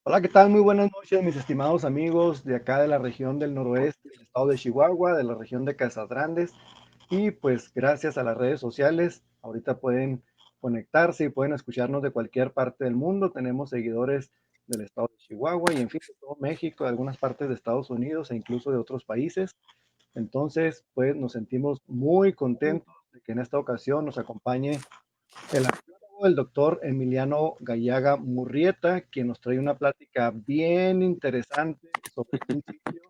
Hola, ¿qué tal? Muy buenas noches, mis estimados amigos de acá de la región del noroeste, del estado de Chihuahua, de la región de Casas Grandes. Y pues gracias a las redes sociales, ahorita pueden conectarse y pueden escucharnos de cualquier parte del mundo. Tenemos seguidores del estado de Chihuahua y en fin, de todo México, de algunas partes de Estados Unidos e incluso de otros países. Entonces, pues nos sentimos muy contentos de que en esta ocasión nos acompañe el arqueólogo, el doctor Emiliano Gallaga Murrieta, quien nos trae una plática bien interesante sobre un sitio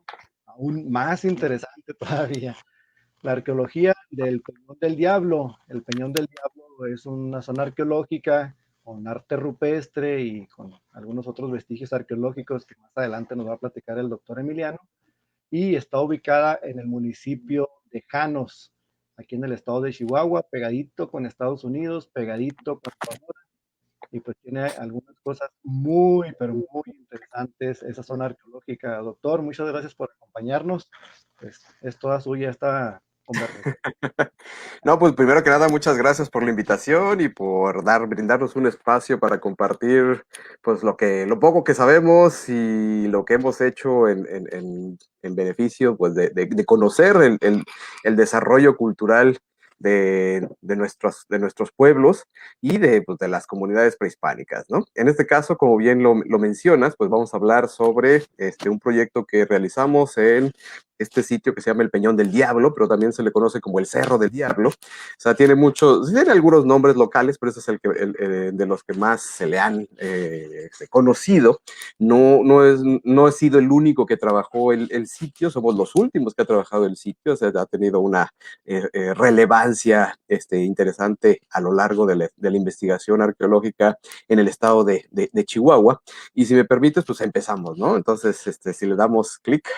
aún más interesante todavía, la arqueología del Peñón del Diablo. El Peñón del Diablo es una zona arqueológica con arte rupestre y con algunos otros vestigios arqueológicos que más adelante nos va a platicar el doctor Emiliano, y está ubicada en el municipio de Janos, aquí en el estado de Chihuahua, pegadito con Estados Unidos, pegadito con Sonora, y pues tiene algunas cosas muy, pero muy interesantes esa zona arqueológica. Doctor, muchas gracias por acompañarnos. Pues es toda suya esta conversación. No, pues primero que nada, muchas gracias por la invitación y por brindarnos un espacio para compartir, pues lo poco que sabemos y lo que hemos hecho en beneficio, pues de conocer el desarrollo cultural de nuestros pueblos y pues, de las comunidades prehispánicas, ¿no? En este caso, como bien lo mencionas, pues vamos a hablar sobre un proyecto que realizamos en este sitio que se llama el Peñón del Diablo, pero también se le conoce como el Cerro del Diablo. O sea, tiene algunos nombres locales, pero ese es de los que más se le han conocido. No he sido el único que trabajó el sitio, somos los últimos que ha trabajado el sitio. O sea, ha tenido una relevancia interesante a lo largo de la investigación arqueológica en el estado de Chihuahua. Y si me permites, pues empezamos, ¿no? Entonces, si le damos clic.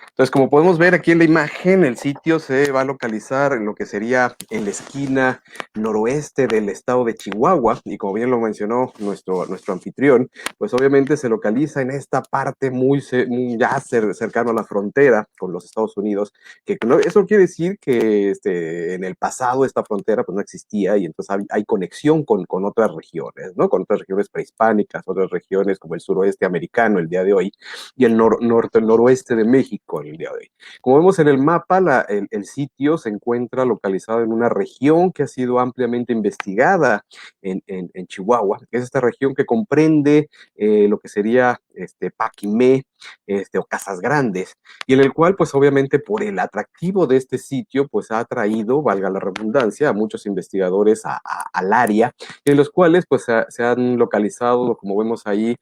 Entonces, como podemos ver aquí en la imagen, el sitio se va a localizar en lo que sería en la esquina noroeste del estado de Chihuahua, y como bien lo mencionó nuestro anfitrión, pues obviamente se localiza en esta parte muy cercano a la frontera con los Estados Unidos, que eso quiere decir que en el pasado esta frontera pues no existía, y entonces hay conexión con otras regiones, ¿no? Con otras regiones prehispánicas, otras regiones como el suroeste americano el día de hoy, y el noroeste de México el día de hoy. Como vemos en el mapa, el sitio se encuentra localizado en una región que ha sido ampliamente investigada en Chihuahua. Es esta región que comprende lo que sería Paquimé, o Casas Grandes, y en el cual, pues obviamente por el atractivo de este sitio, pues ha atraído, valga la redundancia, a muchos investigadores al área, en los cuales pues se han localizado, como vemos ahí,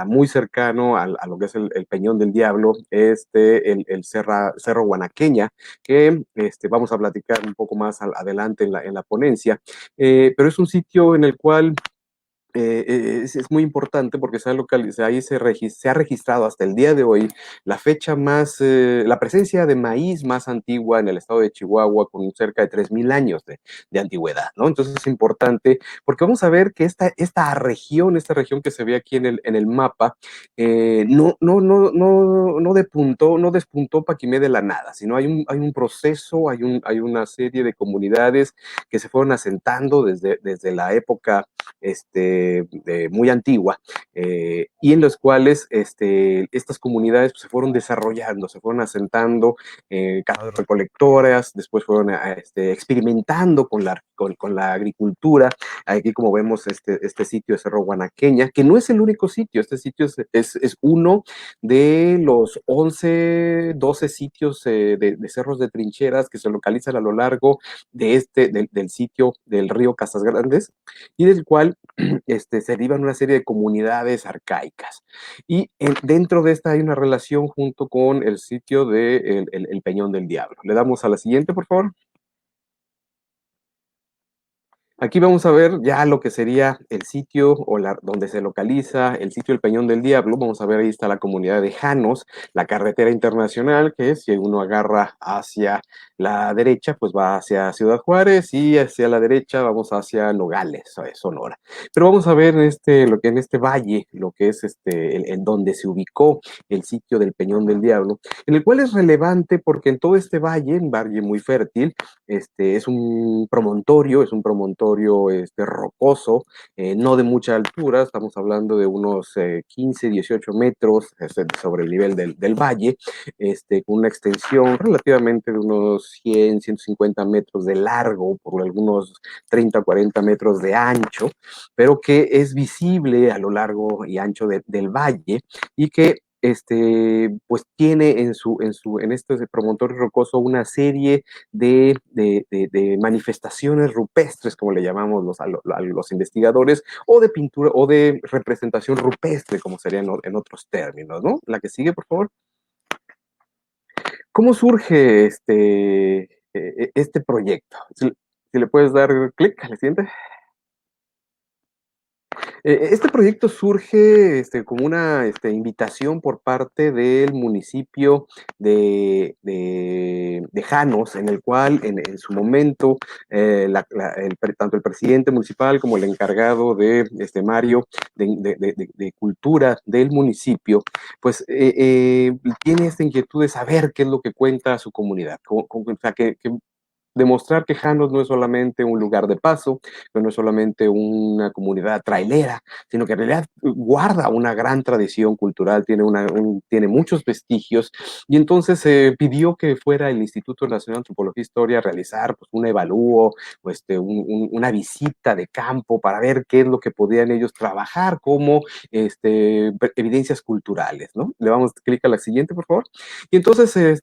muy cercano a lo que es el Peñón del Diablo, el Cerro Guanaqueña, que vamos a platicar un poco más adelante en la ponencia, pero es un sitio en el cual es muy importante porque ahí se ha registrado hasta el día de hoy la presencia de maíz más antigua en el estado de Chihuahua, con cerca de 3000 años de antigüedad, ¿no? Entonces es importante porque vamos a ver que esta región que se ve aquí en el mapa, no despuntó Paquimé de la nada, sino hay un proceso, hay una serie de comunidades que se fueron asentando desde la época muy antigua, y en los cuales estas comunidades pues, se fueron desarrollando, se fueron asentando, casas recolectoras, después fueron experimentando con la agricultura. Aquí, como vemos, este sitio de Cerro Guanaqueña, que no es el único sitio. Este sitio es uno de los 11, 12 sitios de cerros de trincheras que se localizan a lo largo del sitio del río Casas Grandes, y del cual se derivan una serie de comunidades arcaicas. Y dentro de esta hay una relación junto con el sitio de el Peñón del Diablo. Le damos a la siguiente, por favor. Aquí vamos a ver ya lo que sería el sitio donde se localiza el sitio del Peñón del Diablo. Vamos a ver, ahí está la comunidad de Janos, la carretera internacional, que si uno agarra hacia la derecha, pues va hacia Ciudad Juárez, y hacia la derecha vamos hacia Nogales, Sonora. Pero vamos a ver en este valle, lo que es en donde se ubicó el sitio del Peñón del Diablo, en el cual es relevante porque en todo este valle, un valle muy fértil, es un promontorio promontorio rocoso, no de mucha altura, estamos hablando de unos 15, 18 metros sobre el nivel del valle, con una extensión relativamente de unos 100, 150 metros de largo por algunos 30, 40 metros de ancho, pero que es visible a lo largo y ancho del valle y que pues tiene en este promontorio rocoso una serie de manifestaciones rupestres, como le llamamos a los investigadores, o de pintura, o de representación rupestre, como sería en otros términos, ¿no? La que sigue, por favor. ¿Cómo surge este proyecto? Si le puedes dar clic a la siguiente. Este proyecto surge como una invitación por parte del municipio de Janos, en el cual en su momento tanto el presidente municipal como el encargado de Mario de cultura del municipio, pues tiene esta inquietud de saber qué es lo que cuenta su comunidad, o sea, que demostrar que Janos no es solamente un lugar de paso, que no es solamente una comunidad trailera, sino que en realidad guarda una gran tradición cultural, tiene muchos vestigios, y entonces se pidió que fuera el Instituto Nacional de Antropología e Historia a realizar pues, un evalúo, una visita de campo para ver qué es lo que podían ellos trabajar como evidencias culturales, ¿no? Le damos clic a la siguiente, por favor. Y entonces el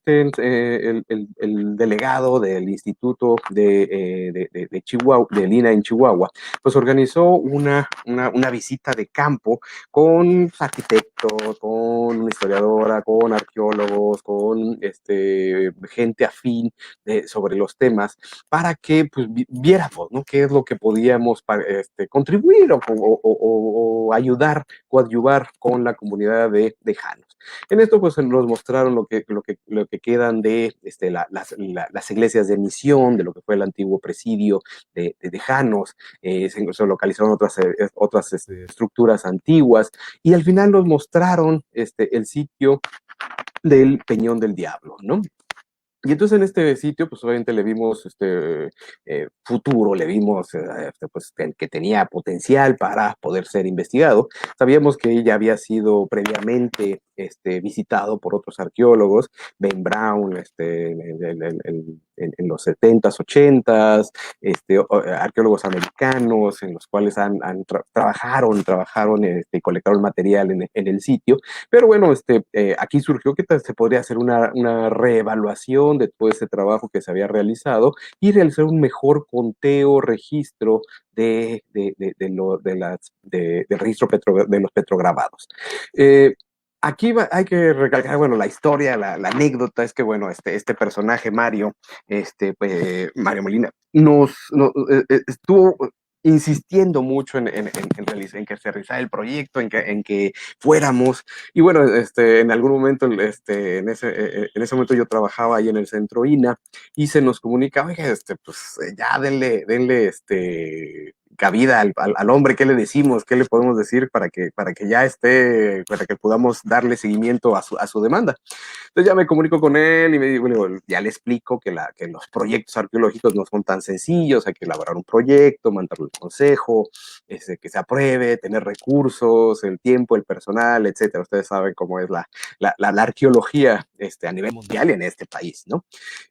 delegado del Instituto de Chihuahua, de Lina en Chihuahua, pues organizó una visita de campo con arquitectos, con una historiadora, con arqueólogos, con gente afín sobre los temas, para que pues, viéramos, ¿no? Qué es lo que podíamos contribuir o ayudar, coadyuvar con la comunidad de Janos. En esto pues nos mostraron lo que quedan de las iglesias de misión, de lo que fue el antiguo presidio de Janos, se localizaron otras estructuras antiguas, y al final nos mostraron el sitio del Peñón del Diablo, ¿no? Y entonces en este sitio, pues obviamente le vimos futuro, le vimos pues, que tenía potencial para poder ser investigado. Sabíamos que ya había sido previamente visitado por otros arqueólogos, Ben Brown, en los 70s, 80s, arqueólogos americanos, en los cuales trabajaron y colectaron material en el sitio. Pero bueno, aquí surgió que se podría hacer una reevaluación de todo ese trabajo que se había realizado y realizar un mejor conteo, registro del registro de los petrograbados. Aquí hay que recalcar, bueno, la historia, la anécdota es que, bueno, este personaje, Mario, Mario Molina, estuvo insistiendo mucho en que se realizara el proyecto, en que fuéramos, y bueno, en algún momento, en ese momento yo trabajaba ahí en el centro INA, y se nos comunica, oiga, pues ya denle cabida al hombre, ¿qué le decimos? ¿Qué le podemos decir para que ya para que podamos darle seguimiento a su demanda? Entonces ya me comunico con él y me digo, bueno, ya le explico que los proyectos arqueológicos no son tan sencillos, hay que elaborar un proyecto, mandarlo al consejo, que se apruebe, tener recursos, el tiempo, el personal, etcétera. Ustedes saben cómo es la arqueología a nivel mundial y en este país, ¿no?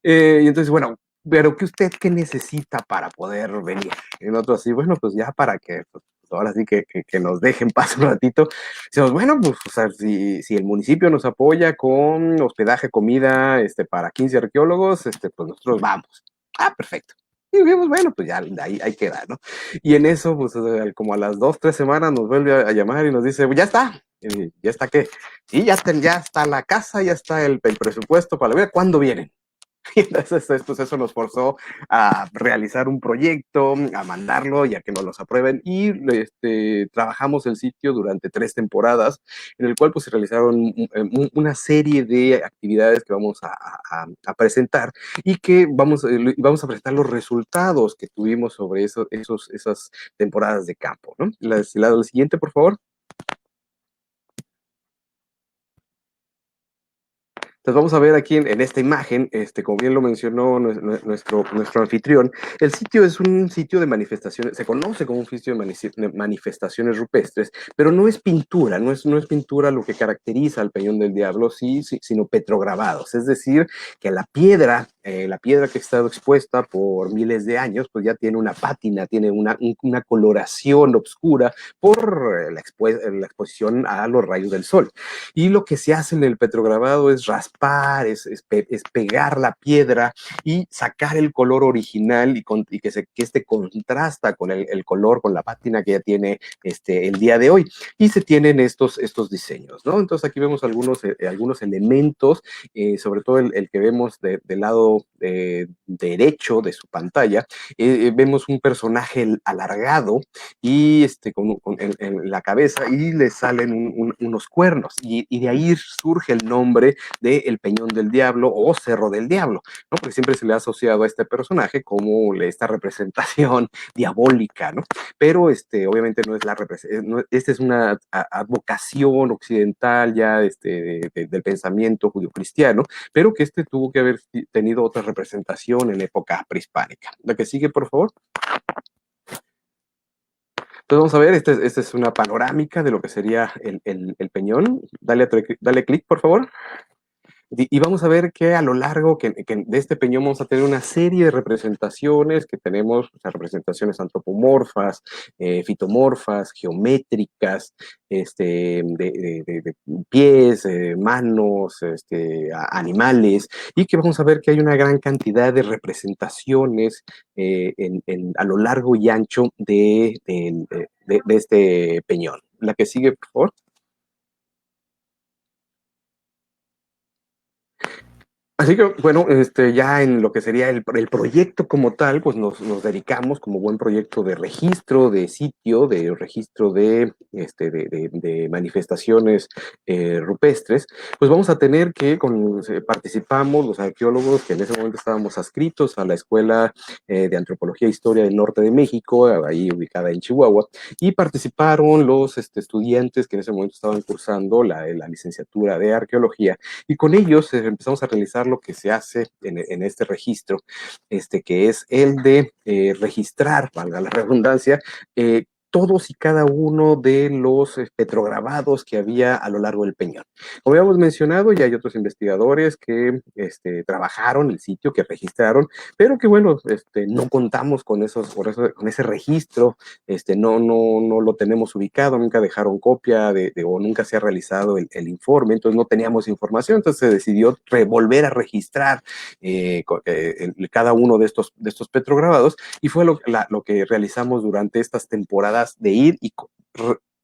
Y entonces, bueno, pero ¿qué necesita para poder venir? Y nosotros así, bueno, pues ya para que, pues, ahora sí que nos dejen pasar un ratito. Decimos, bueno, pues, o sea, si el municipio nos apoya con hospedaje, comida, para 15 arqueólogos, pues nosotros vamos. Ah, perfecto. Y dijimos, bueno, pues ya ahí queda, ¿no? Y en eso, pues, como a las 2, 3 semanas nos vuelve a llamar y nos dice, ya está. ¿Ya está qué? Sí, ya está la casa, ya está el presupuesto para la vida. ¿Cuándo vienen? Y entonces pues eso nos forzó a realizar un proyecto, a mandarlo y a que nos los aprueben, y trabajamos el sitio durante 3 temporadas, en el cual pues se realizaron una serie de actividades que vamos a presentar, y que vamos a presentar los resultados que tuvimos sobre esas temporadas de campo, ¿no? La siguiente, por favor. Entonces vamos a ver aquí en esta imagen, como bien lo mencionó nuestro anfitrión, el sitio es un sitio de manifestaciones, se conoce como un sitio de manifestaciones rupestres, pero no es pintura, no es pintura lo que caracteriza al Peñón del Diablo, sino petrograbados, es decir, que la piedra que ha estado expuesta por miles de años, pues ya tiene una pátina, tiene una coloración oscura por la exposición a los rayos del sol. Y lo que se hace en el petrograbado es raspar, es pegar la piedra y sacar el color original y que este contrasta con el color, con la pátina que ya tiene el día de hoy. Y se tienen estos diseños, ¿no? Entonces aquí vemos algunos elementos, sobre todo el que vemos del lado derecho de su pantalla. Vemos un personaje alargado y en la cabeza y le salen unos cuernos y de ahí surge el nombre de El Peñón del Diablo o Cerro del Diablo, ¿no? Porque siempre se le ha asociado a este personaje como esta representación diabólica, ¿no? Pero obviamente no es esta es una advocación occidental ya del pensamiento judio-cristiano, pero que tuvo que haber tenido otra representación en época prehispánica. La que sigue, por favor. Entonces vamos a ver, esta es una panorámica de lo que sería el peñón. Dale clic, por favor. Y vamos a ver que a lo largo de este peñón vamos a tener una serie de representaciones que tenemos, o sea, representaciones antropomorfas, fitomorfas, geométricas, de pies, manos, animales, y que vamos a ver que hay una gran cantidad de representaciones a lo largo y ancho de este peñón. La que sigue, por favor. Así que, bueno, ya en lo que sería el proyecto como tal, pues nos dedicamos como buen proyecto de registro, de sitio, de registro de manifestaciones rupestres, pues vamos a tener que, participamos los arqueólogos que en ese momento estábamos adscritos a la Escuela de Antropología e Historia del Norte de México, ahí ubicada en Chihuahua, y participaron los estudiantes que en ese momento estaban cursando la licenciatura de Arqueología, y con ellos empezamos a realizar lo que se hace en este registro, que es el de registrar, valga la redundancia, todos y cada uno de los petrograbados que había a lo largo del peñón. Como habíamos mencionado, ya hay otros investigadores que trabajaron el sitio, que registraron, pero que bueno, no contamos con ese registro, no lo tenemos ubicado, nunca dejaron copia o nunca se ha realizado el informe, entonces no teníamos información, entonces se decidió volver a registrar cada uno de estos petrograbados, y fue lo que realizamos durante estas temporadas de ir y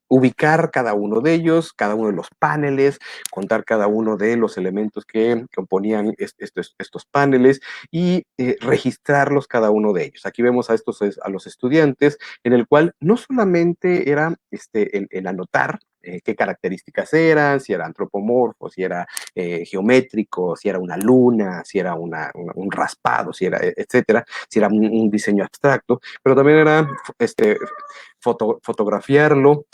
ubicar cada uno de ellos, cada uno de los paneles, contar cada uno de los elementos que componían estos paneles y registrarlos cada uno de ellos. Aquí vemos a los estudiantes, en el cual no solamente era el anotar qué características eran, si era antropomorfo, si era geométrico, si era una luna, si era un raspado, si era, etcétera, si era un diseño abstracto, pero también era fotografiarlo,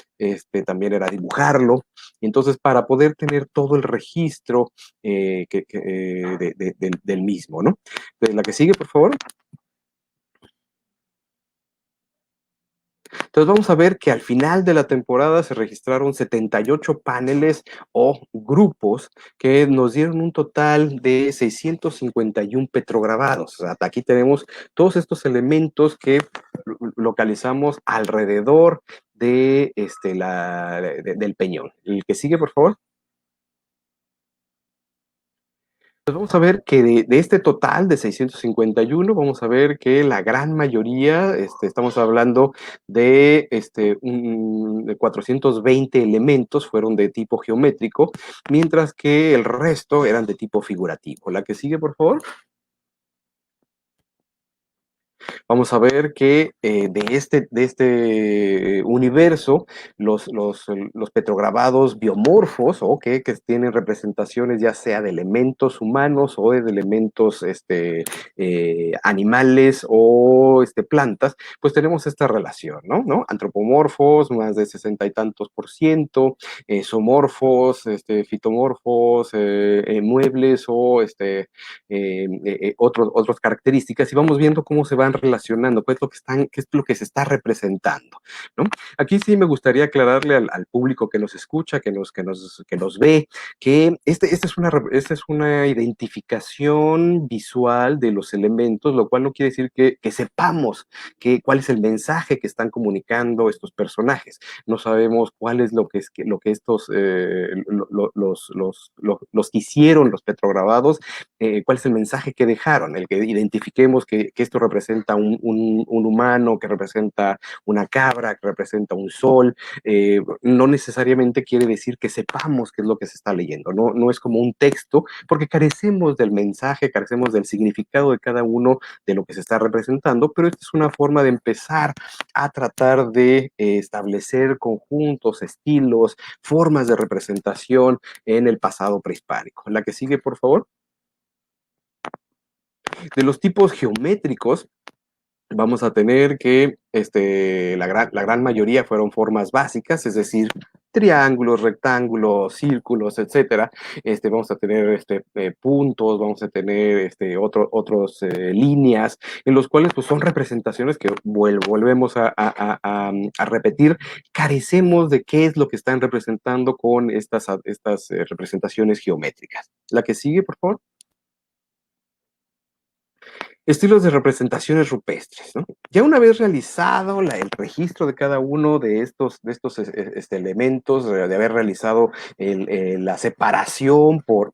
también era dibujarlo, y entonces para poder tener todo el registro del mismo, ¿no? Entonces, la que sigue, por favor. Entonces vamos a ver que al final de la temporada se registraron 78 paneles o grupos que nos dieron un total de 651 petrograbados. O sea, hasta aquí tenemos todos estos elementos que localizamos alrededor del peñón. El que sigue, por favor. Pues vamos a ver que de este total de 651, vamos a ver que la gran mayoría, estamos hablando de 420 elementos fueron de tipo geométrico, mientras que el resto eran de tipo figurativo. La que sigue, por favor. Vamos a ver que de este universo, los petrograbados biomorfos, o que tienen representaciones ya sea de elementos humanos o de elementos animales o plantas, pues tenemos esta relación, ¿no? Antropomorfos, más de 60 y tantos por ciento, zoomorfos, fitomorfos, muebles o otras características, y vamos viendo cómo se van relacionando, qué es lo que se está representando, ¿no? Aquí sí me gustaría aclararle al público que nos escucha, que nos ve, que esta es una identificación visual de los elementos, lo cual no quiere decir que sepamos cuál es el mensaje que están comunicando estos personajes. No sabemos cuál es lo que estos, los que hicieron los petrograbados, cuál es el mensaje que dejaron, el que identifiquemos que esto representa un humano, que representa una cabra, que representa un sol. No necesariamente quiere decir que sepamos qué es lo que se está leyendo, no es como un texto, porque carecemos del mensaje, carecemos del significado de cada uno de lo que se está representando, pero esta es una forma de empezar a tratar de establecer conjuntos, estilos, formas de representación en el pasado prehispánico. La que sigue, por favor. De los tipos geométricos, vamos a tener que la gran mayoría fueron formas básicas, es decir, triángulos, rectángulos, círculos, etcétera. Vamos a tener puntos, vamos a tener otros líneas, en los cuales pues, son representaciones que volvemos a repetir. Carecemos de qué es lo que están representando con estas representaciones geométricas. La que sigue, por favor. Estilos de representaciones rupestres, ¿no? Ya una vez realizado el registro de cada uno de estos elementos, de haber realizado la separación por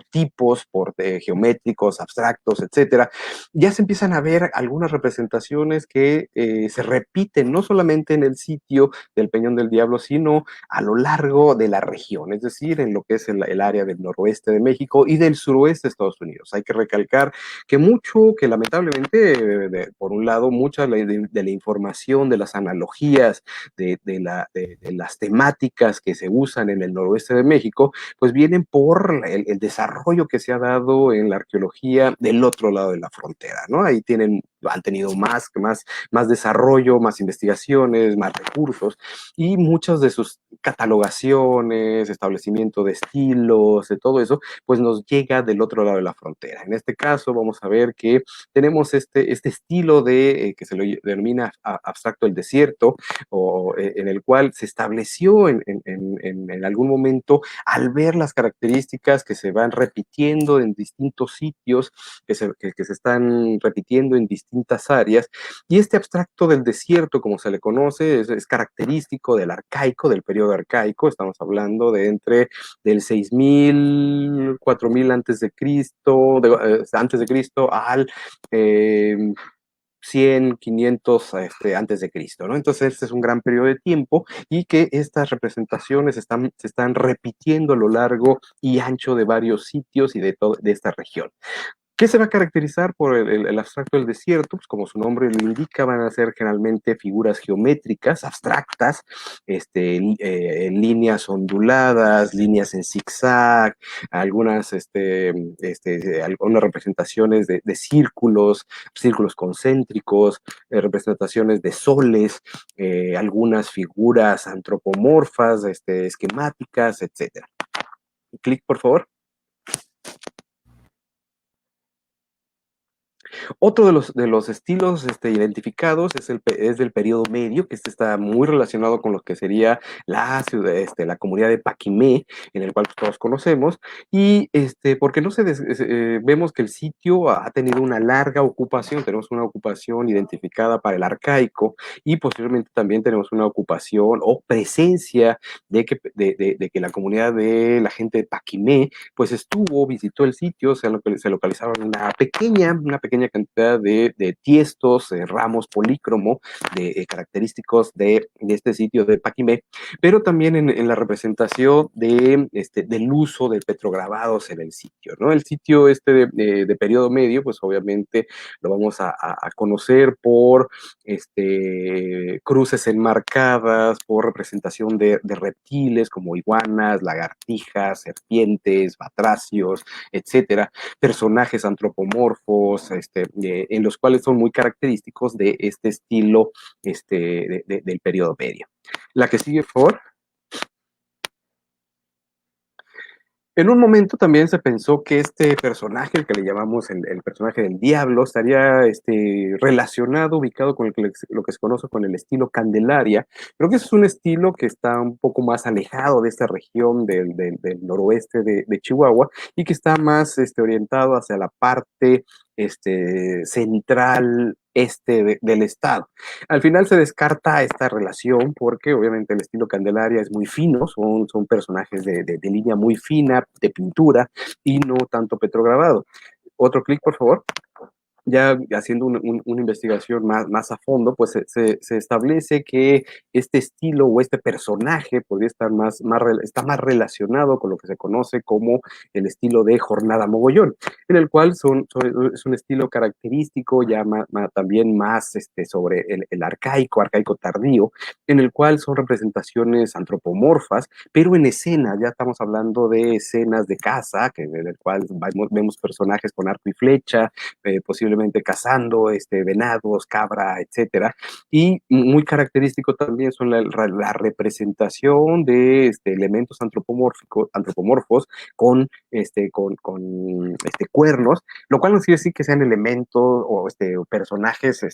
tipos, por geométricos, abstractos, etcétera, ya se empiezan a ver algunas representaciones que se repiten no solamente en el sitio del Peñón del Diablo, sino a lo largo de la región, es decir, en lo que es el área del noroeste de México y del suroeste de Estados Unidos. Hay que recalcar que lamentablemente, por un lado, mucha de la información, de las analogías, de las temáticas que se usan en el noroeste de México, pues vienen por el desarrollo que se ha dado en la arqueología del otro lado de la frontera, ¿no? Ahí han tenido más desarrollo, más investigaciones, más recursos, y muchas de sus catalogaciones, establecimiento de estilos, de todo eso, pues nos llega del otro lado de la frontera. En este caso vamos a ver que tenemos este estilo que se lo denomina abstracto del desierto, en el cual se estableció en algún momento al ver las características que se van repitiendo en distintos sitios, que se están repitiendo en distintas áreas, y este abstracto del desierto, como se le conoce, es característico del arcaico, del periodo arcaico. Estamos hablando de entre del 6000, 4000 antes de Cristo, antes de Cristo al 100, 500 antes de Cristo, ¿no? Entonces, este es un gran periodo de tiempo, y que estas representaciones se están repitiendo a lo largo y ancho de varios sitios y de esta región. ¿Qué se va a caracterizar por el abstracto del desierto? Pues como su nombre lo indica, van a ser generalmente figuras geométricas, abstractas, líneas onduladas, líneas en zigzag, algunas representaciones de círculos concéntricos, representaciones de soles, algunas figuras antropomorfas, esquemáticas, etc. Clic, por favor. Otro de los estilos identificados es del periodo medio, que está muy relacionado con lo que sería la ciudad, la comunidad de Paquimé, en el cual todos conocemos, y porque vemos que el sitio ha tenido una larga ocupación. Tenemos una ocupación identificada para el arcaico, y posteriormente también tenemos una ocupación o presencia de que la comunidad de la gente de Paquimé pues visitó el sitio. Se localizaba una pequeña pequeña cantidad de tiestos, ramos polícromo, de característicos de este sitio de Paquimé, pero también en la representación del uso de petrograbados en el sitio, ¿no? El sitio de periodo medio, pues obviamente lo vamos a conocer por cruces enmarcadas, por representación de reptiles como iguanas, lagartijas, serpientes, batracios, etcétera, personajes antropomorfos, en los cuales son muy característicos de este estilo del periodo medio. La que sigue, por favor. En un momento también se pensó que este personaje, el que le llamamos el personaje del diablo, estaría relacionado, ubicado con lo que se conoce con el estilo Candelaria. Creo que es un estilo que está un poco más alejado de esta región del noroeste de Chihuahua y que está más orientado hacia la parte central del estado. Al final se descarta esta relación porque obviamente el estilo Candelaria es muy fino, son personajes de línea muy fina, de pintura y no tanto petrograbado. Otro clic, por favor. Ya haciendo una investigación más a fondo, pues se establece que este estilo o este personaje podría estar está más relacionado con lo que se conoce como el estilo de Jornada Mogollón, en el cual es un estilo característico ya también más sobre el arcaico tardío, en el cual son representaciones antropomorfas, pero en escena, ya estamos hablando de escenas de caza, en el cual vemos personajes con arco y flecha, posiblemente cazando venados, cabra, etcétera. Y muy característico también son la representación de elementos antropomorfos con cuernos, lo cual no quiere decir que sean elementos o personajes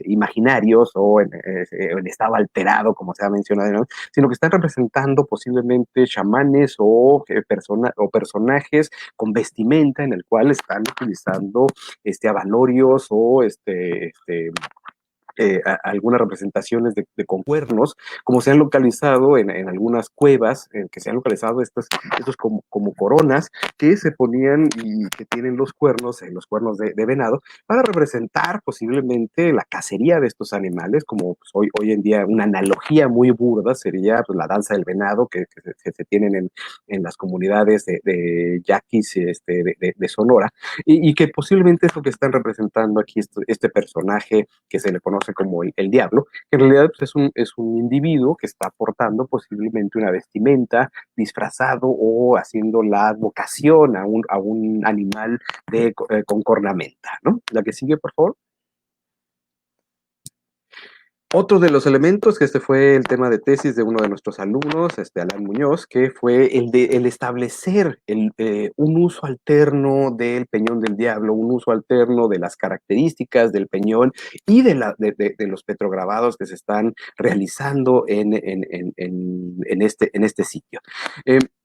imaginarios o en estado alterado, como se ha mencionado, ¿no? Sino que están representando posiblemente chamanes o personajes con vestimenta en el cual están utilizando avalorios o algunas representaciones de concuernos, como se han localizado en algunas cuevas, que se han localizado estos como coronas que se ponían y que tienen los cuernos de venado, para representar posiblemente la cacería de estos animales, como pues, hoy en día una analogía muy burda sería pues, la danza del venado que se tienen en las comunidades de yaquis de Sonora, y que posiblemente es lo que están representando aquí este personaje que se le conoce como el diablo, que en realidad pues, es un individuo que está portando posiblemente una vestimenta, disfrazado o haciendo la vocación a un animal con cornamenta, ¿no? La que sigue, por favor. Otro de los elementos, que fue el tema de tesis de uno de nuestros alumnos, Alan Muñoz, que fue el establecer un uso alterno del peñón del diablo, un uso alterno de las características del peñón y de los petrograbados que se están realizando en este sitio.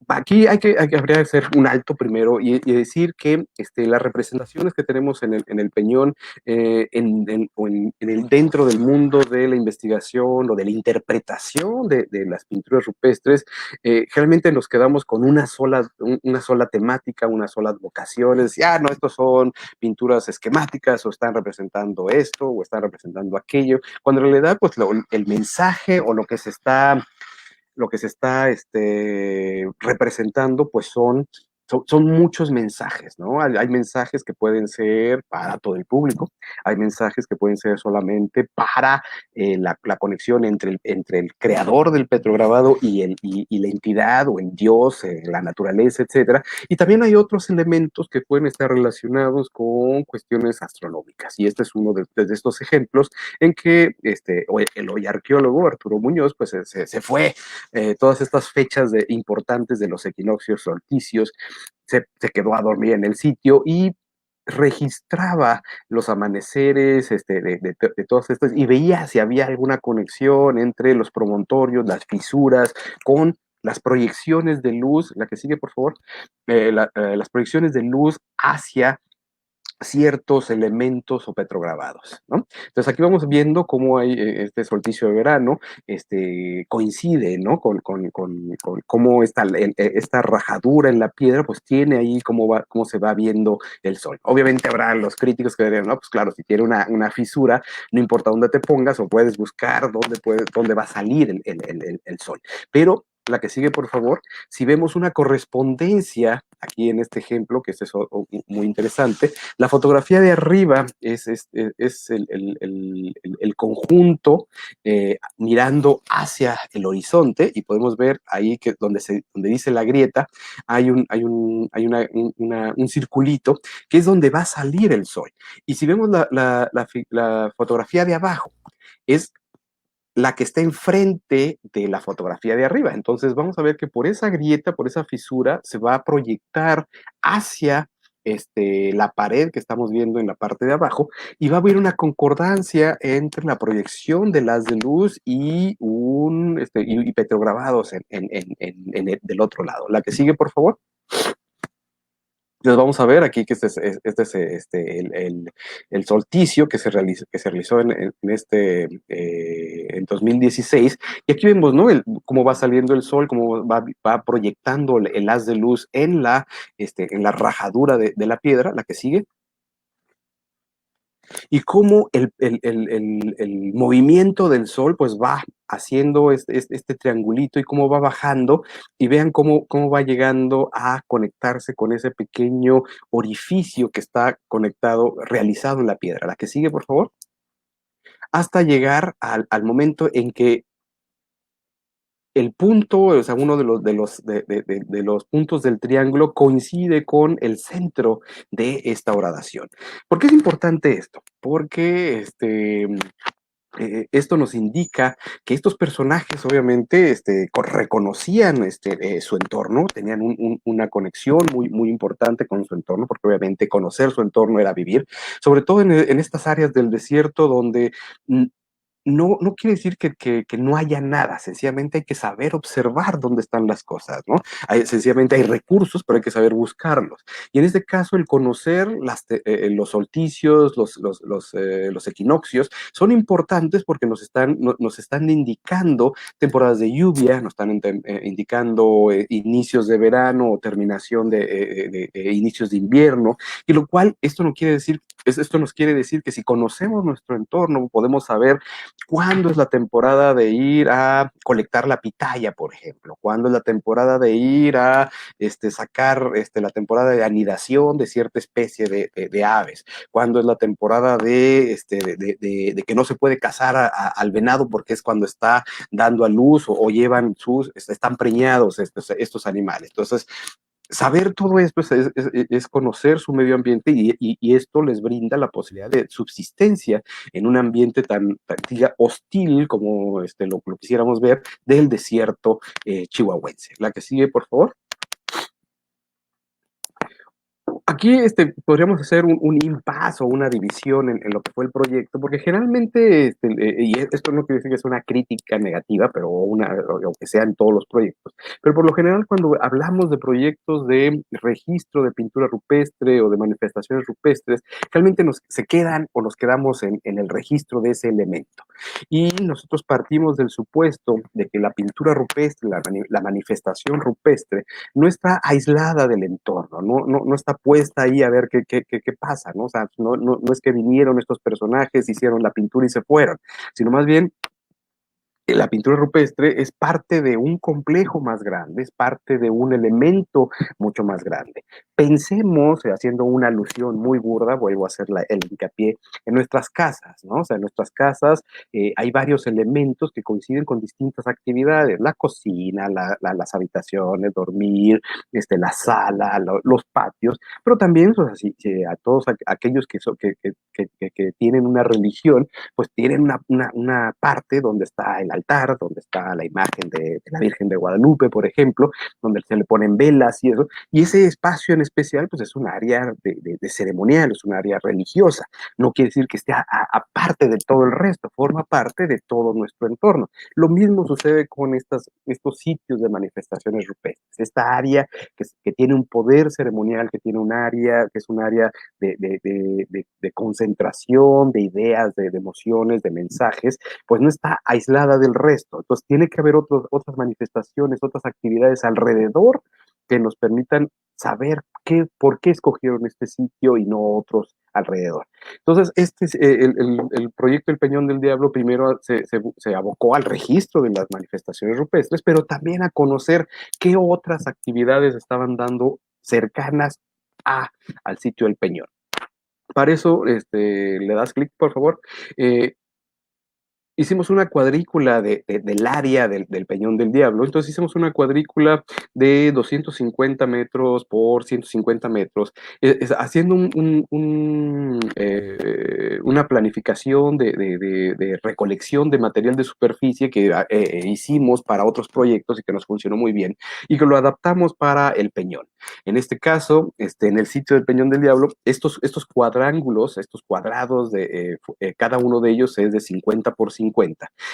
Aquí habría que hacer un alto primero y decir que las representaciones que tenemos en el peñón dentro del mundo de la investigación o de la interpretación de las pinturas rupestres, generalmente nos quedamos con una sola temática, una sola vocación, es decir, no, estos son pinturas esquemáticas o están representando esto o están representando aquello, cuando en realidad pues el mensaje o lo que se está representando, pues son muchos mensajes, ¿no? Hay mensajes que pueden ser para todo el público, hay mensajes que pueden ser solamente para la conexión entre el creador del petrograbado y la entidad o el dios, la naturaleza, etcétera. Y también hay otros elementos que pueden estar relacionados con cuestiones astronómicas. Y este es uno de estos ejemplos en que el hoy arqueólogo Arturo Muñoz, pues se fue todas estas fechas importantes de los equinoccios solsticios, se quedó a dormir en el sitio y registraba los amaneceres de todas estas y veía si había alguna conexión entre los promontorios, las fisuras, con las proyecciones de luz, la que sigue por favor, las proyecciones de luz hacia ciertos elementos o petrograbados, ¿no? Entonces aquí vamos viendo cómo hay este solsticio de verano, coincide, ¿no? Con cómo esta rajadura en la piedra, pues tiene ahí cómo se va viendo el sol. Obviamente habrá los críticos que dirían, no, pues claro, si tiene una fisura, no importa dónde te pongas o puedes buscar dónde va a salir el sol. Pero la que sigue, por favor, si vemos una correspondencia aquí en este ejemplo, que es muy interesante, la fotografía de arriba es el conjunto mirando hacia el horizonte y podemos ver ahí que donde dice la grieta hay un circulito que es donde va a salir el sol. Y si vemos la fotografía de abajo, es la que está enfrente de la fotografía de arriba. Entonces vamos a ver que por esa grieta, por esa fisura, se va a proyectar hacia la pared que estamos viendo en la parte de abajo y va a haber una concordancia entre la proyección del haz de luz y petrograbados del otro lado. La que sigue, por favor. Entonces vamos a ver aquí que el solsticio que se realizó en 2016. Y aquí vemos, ¿no? Cómo va saliendo el sol, cómo va proyectando el haz de luz en la rajadura de la piedra, la que sigue. Y cómo el movimiento del sol pues va haciendo este triangulito y cómo va bajando y vean cómo va llegando a conectarse con ese pequeño orificio que está realizado en la piedra. La que sigue, por favor. Hasta llegar al momento en que el punto, o sea, uno de los puntos del triángulo coincide con el centro de esta horadación. ¿Por qué es importante esto? Porque esto nos indica que estos personajes obviamente reconocían su entorno, tenían una conexión muy importante con su entorno, porque obviamente conocer su entorno era vivir, sobre todo en estas áreas del desierto donde no quiere decir que no haya nada, sencillamente hay que saber observar dónde están las cosas, ¿no? Sencillamente hay recursos, pero hay que saber buscarlos. Y en este caso, el conocer los solsticios, los equinoccios, son importantes porque nos están indicando temporadas de lluvia, nos están indicando inicios de verano o terminación de inicios de invierno, y lo cual esto nos quiere decir que si conocemos nuestro entorno, podemos saber cuándo es la temporada de ir a colectar la pitaya, por ejemplo, cuándo es la temporada de ir a sacar la temporada de anidación de cierta especie de aves, cuándo es la temporada de que no se puede cazar al venado porque es cuando está dando a luz o llevan están preñados estos animales. Entonces, saber todo esto es conocer su medio ambiente y esto les brinda la posibilidad de subsistencia en un ambiente tan diga, hostil como lo quisiéramos ver del desierto chihuahuense. La que sigue, por favor. Aquí podríamos hacer un impasse o una división en lo que fue el proyecto, porque generalmente, y esto no quiere decir que es una crítica negativa, pero o que sea en todos los proyectos, pero por lo general cuando hablamos de proyectos de registro de pintura rupestre o de manifestaciones rupestres, realmente se quedan o nos quedamos en el registro de ese elemento. Y nosotros partimos del supuesto de que la pintura rupestre, la manifestación rupestre, no está aislada del entorno, no está puesta ahí a ver qué pasa, ¿no? O sea, no es que vinieron estos personajes, hicieron la pintura y se fueron, sino más bien la pintura rupestre es parte de un complejo más grande, es parte de un elemento mucho más grande. Pensemos, haciendo una alusión muy burda, vuelvo a hacer el hincapié, en nuestras casas, ¿no? O sea, en nuestras casas hay varios elementos que coinciden con distintas actividades, la cocina, las habitaciones, dormir, la sala, los patios, pero también, o sea, a todos aquellos que tienen una religión, pues tienen una parte donde está el altar, donde está la imagen de la Virgen de Guadalupe, por ejemplo, donde se le ponen velas y eso, y ese espacio en especial, pues es un área de ceremonial, es un área religiosa, no quiere decir que esté aparte de todo el resto, forma parte de todo nuestro entorno. Lo mismo sucede con estos sitios de manifestaciones rupestres, esta área que tiene un poder ceremonial, que tiene un área, que es un área de concentración, de ideas, de emociones, de mensajes, pues no está aislada del resto. Entonces tiene que haber otras manifestaciones, otras actividades alrededor que nos permitan saber por qué escogieron este sitio y no otros alrededor. Entonces, el proyecto El Peñón del Diablo primero se abocó al registro de las manifestaciones rupestres, pero también a conocer qué otras actividades estaban dando cercanas al sitio del Peñón. Para eso, le das clic, por favor. Hicimos una cuadrícula del área del Peñón del Diablo. Entonces hicimos una cuadrícula de 250 metros por 150 metros, haciendo una planificación de recolección de material de superficie que hicimos para otros proyectos y que nos funcionó muy bien, y que lo adaptamos para el Peñón. En este caso, en el sitio del Peñón del Diablo, estos cuadrángulos, estos cuadrados, cada uno de ellos es de 50 por 50,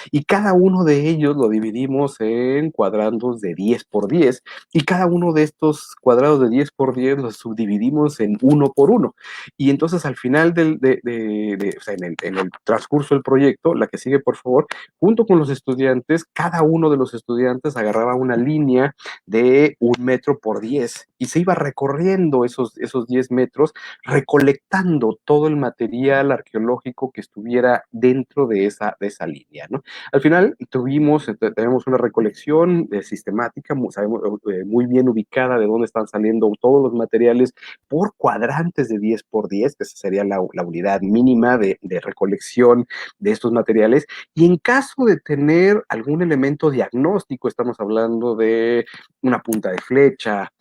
y cada uno de ellos lo dividimos en cuadrandos de 10 por 10, y cada uno de estos cuadrados de 10 por 10 los subdividimos en 1 por 1, y entonces al final o sea, en el transcurso del proyecto, la que sigue, por favor, junto con los estudiantes, cada uno de los estudiantes agarraba una línea de 1 metro por 10 y se iba recorriendo esos 10 metros, recolectando todo el material arqueológico que estuviera dentro de esa línea, ¿no? Al final tenemos una recolección sistemática, sabemos muy bien ubicada de dónde están saliendo todos los materiales por cuadrantes de 10 por 10, que esa sería la unidad mínima de recolección de estos materiales, y en caso de tener algún elemento diagnóstico, estamos hablando de una punta de flecha,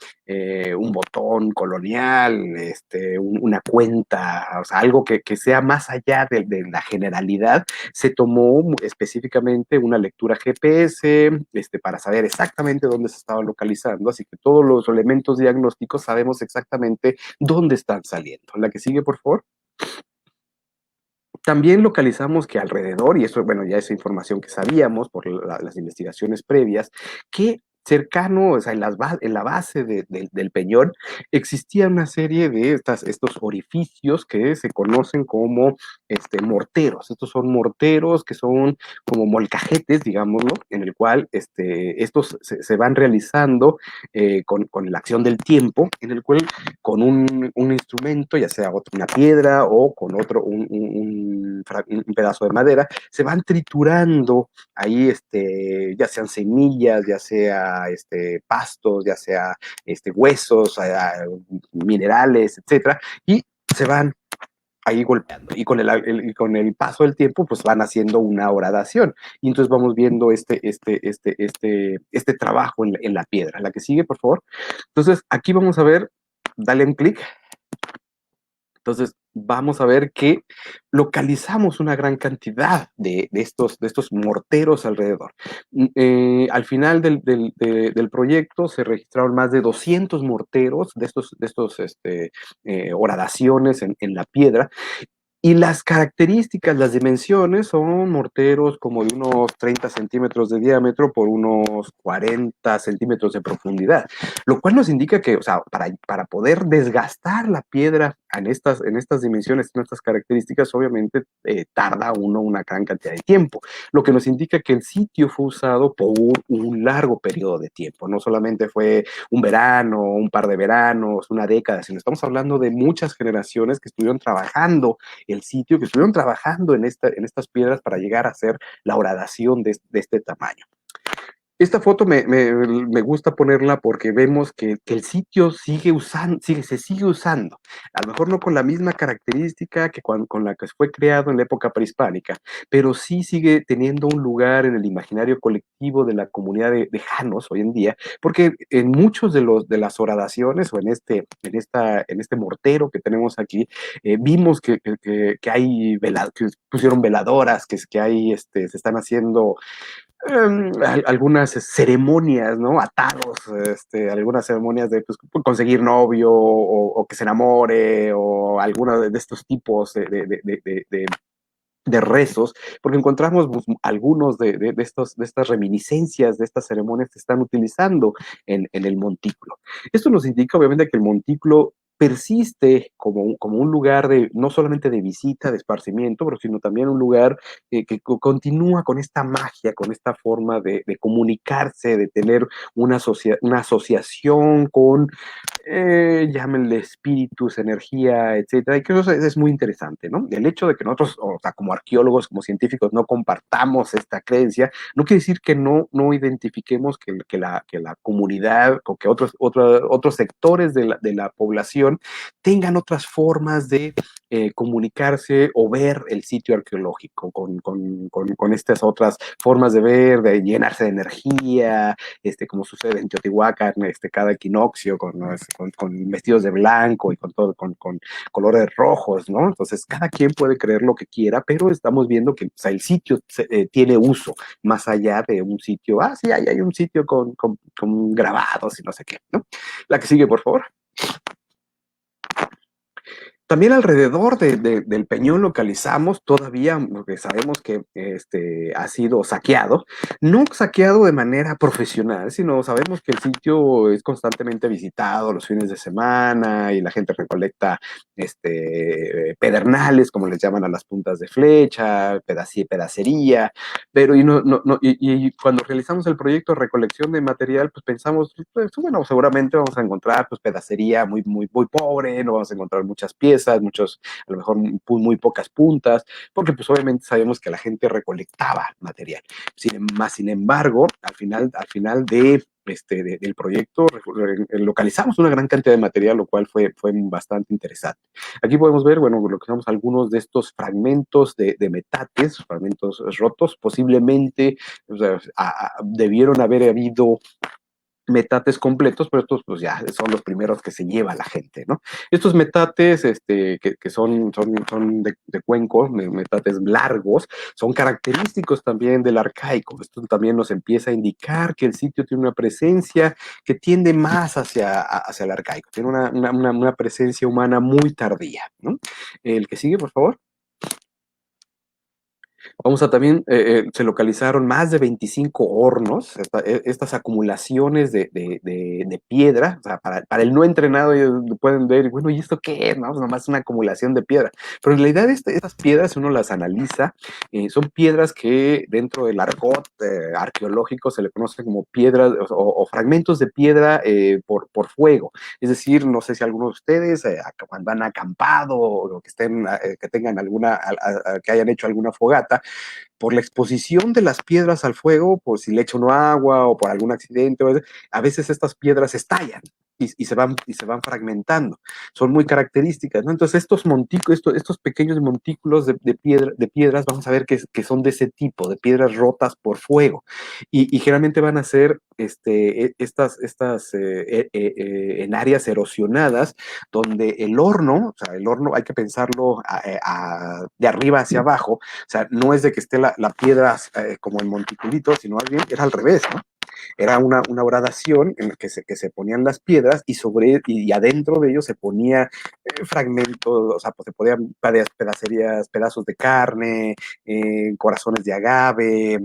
un botón colonial, una cuenta, o sea, algo que sea más allá de la generalidad, se tomó específicamente una lectura GPS, para saber exactamente dónde se estaba localizando, así que todos los elementos diagnósticos sabemos exactamente dónde están saliendo. La que sigue, por favor. También localizamos que alrededor, y eso, bueno, ya es información que sabíamos por las investigaciones previas, que cercano, o sea, en la base del peñón, existía una serie de estos orificios que se conocen como morteros. Estos son morteros que son como molcajetes, digámoslo, en el cual estos se van realizando con la acción del tiempo, en el cual con un instrumento, ya sea una piedra o con un pedazo de madera, se van triturando ahí, ya sean semillas, ya sea pastos, ya sea huesos, minerales, etcétera, y se van ahí golpeando, y con el paso del tiempo, pues van haciendo una horadación, y entonces vamos viendo este trabajo en la piedra. La que sigue, por favor. Entonces, aquí vamos a ver, dale un clic. Entonces, vamos a ver que localizamos una gran cantidad de estos morteros alrededor. Al final del proyecto se registraron más de 200 morteros de estos horadaciones en la piedra. Y las características, las dimensiones, son morteros como de unos 30 centímetros de diámetro por unos 40 centímetros de profundidad, lo cual nos indica que, o sea, para poder desgastar la piedra en estas dimensiones, en estas características, obviamente tarda una gran cantidad de tiempo, lo que nos indica que el sitio fue usado por un largo periodo de tiempo, no solamente fue un verano, un par de veranos, una década, sino estamos hablando de muchas generaciones que estuvieron trabajando el sitio, que estuvieron trabajando en estas piedras para llegar a hacer la horadación de este tamaño. Esta foto me gusta ponerla porque vemos que el sitio se sigue usando. A lo mejor no con la misma característica que con la que fue creado en la época prehispánica, pero sí sigue teniendo un lugar en el imaginario colectivo de la comunidad de Janos hoy en día, porque en muchos de las horadaciones o en este mortero que tenemos aquí, vimos que hay que pusieron veladoras, que hay, se están haciendo algunas ceremonias, ¿no? Atados, algunas ceremonias de pues, conseguir novio o que se enamore o alguna de estos tipos de rezos, porque encontramos pues, algunos de estas reminiscencias de estas ceremonias que están utilizando en el montículo. Esto nos indica obviamente que el montículo persiste como un lugar de no solamente de visita, de esparcimiento, pero sino también un lugar que continúa con esta magia, con esta forma de comunicarse, de tener una asociación con llámenle espíritus, energía, etcétera, y que eso es muy interesante, ¿no? El hecho de que nosotros, o sea, como arqueólogos, como científicos, no compartamos esta creencia, no quiere decir que no identifiquemos que la comunidad o que otros sectores de la población tengan otras formas de comunicarse o ver el sitio arqueológico con estas otras formas de ver, de llenarse de energía, como sucede en Teotihuacán, cada equinoccio con vestidos de blanco y con todo, con colores rojos, ¿no? Entonces, cada quien puede creer lo que quiera, pero estamos viendo que o sea, el sitio tiene uso, más allá de un sitio, sí, hay un sitio con grabados y no sé qué, ¿no? La que sigue, por favor. También alrededor del Peñón localizamos todavía, porque sabemos que ha sido saqueado, no saqueado de manera profesional, sino sabemos que el sitio es constantemente visitado los fines de semana y la gente recolecta pedernales, como les llaman a las puntas de flecha, pedacería, pero y cuando realizamos el proyecto de recolección de material, pues pensamos, pues, bueno, seguramente vamos a encontrar pues pedacería muy pobre, no vamos a encontrar muchas piezas, a lo mejor muy pocas puntas, porque pues obviamente sabemos que la gente recolectaba material. Sin embargo, al final del proyecto localizamos una gran cantidad de material, lo cual fue bastante interesante. Aquí podemos ver, bueno, localizamos algunos de estos fragmentos de metates, fragmentos rotos, posiblemente o sea, debieron haber habido metates completos, pero estos pues ya son los primeros que se lleva la gente, ¿no? Estos metates que son de cuenco, metates largos, son característicos también del arcaico. Esto también nos empieza a indicar que el sitio tiene una presencia que tiende más hacia el arcaico, tiene una presencia humana muy tardía, ¿no? El que sigue, por favor. Vamos a también, se localizaron más de 25 hornos, estas acumulaciones de piedra, o sea, para el no entrenado ellos pueden ver, bueno, ¿y esto qué es? No, pues nomás una acumulación de piedra. Pero en realidad estas piedras, si uno las analiza, son piedras que dentro del argot arqueológico se le conoce como piedras o fragmentos de piedra por fuego. Es decir, no sé si algunos de ustedes cuando han acampado o que tengan que hayan hecho alguna fogata, por la exposición de las piedras al fuego, por si le echa uno agua o por algún accidente, a veces estas piedras estallan y se van fragmentando. Son muy características, ¿no? Entonces estos pequeños montículos de piedras, vamos a ver que son de ese tipo, de piedras rotas por fuego. Y generalmente van a ser en áreas erosionadas donde el horno, o sea, el horno hay que pensarlo de arriba hacia abajo, o sea, no es de que esté la piedra como en monticulito, sino más bien era al revés, ¿no? Era una gradación en la que se ponían las piedras y adentro de ellos se ponía fragmentos, o sea, pues se podían pedacerías, pedazos de carne, corazones de agave,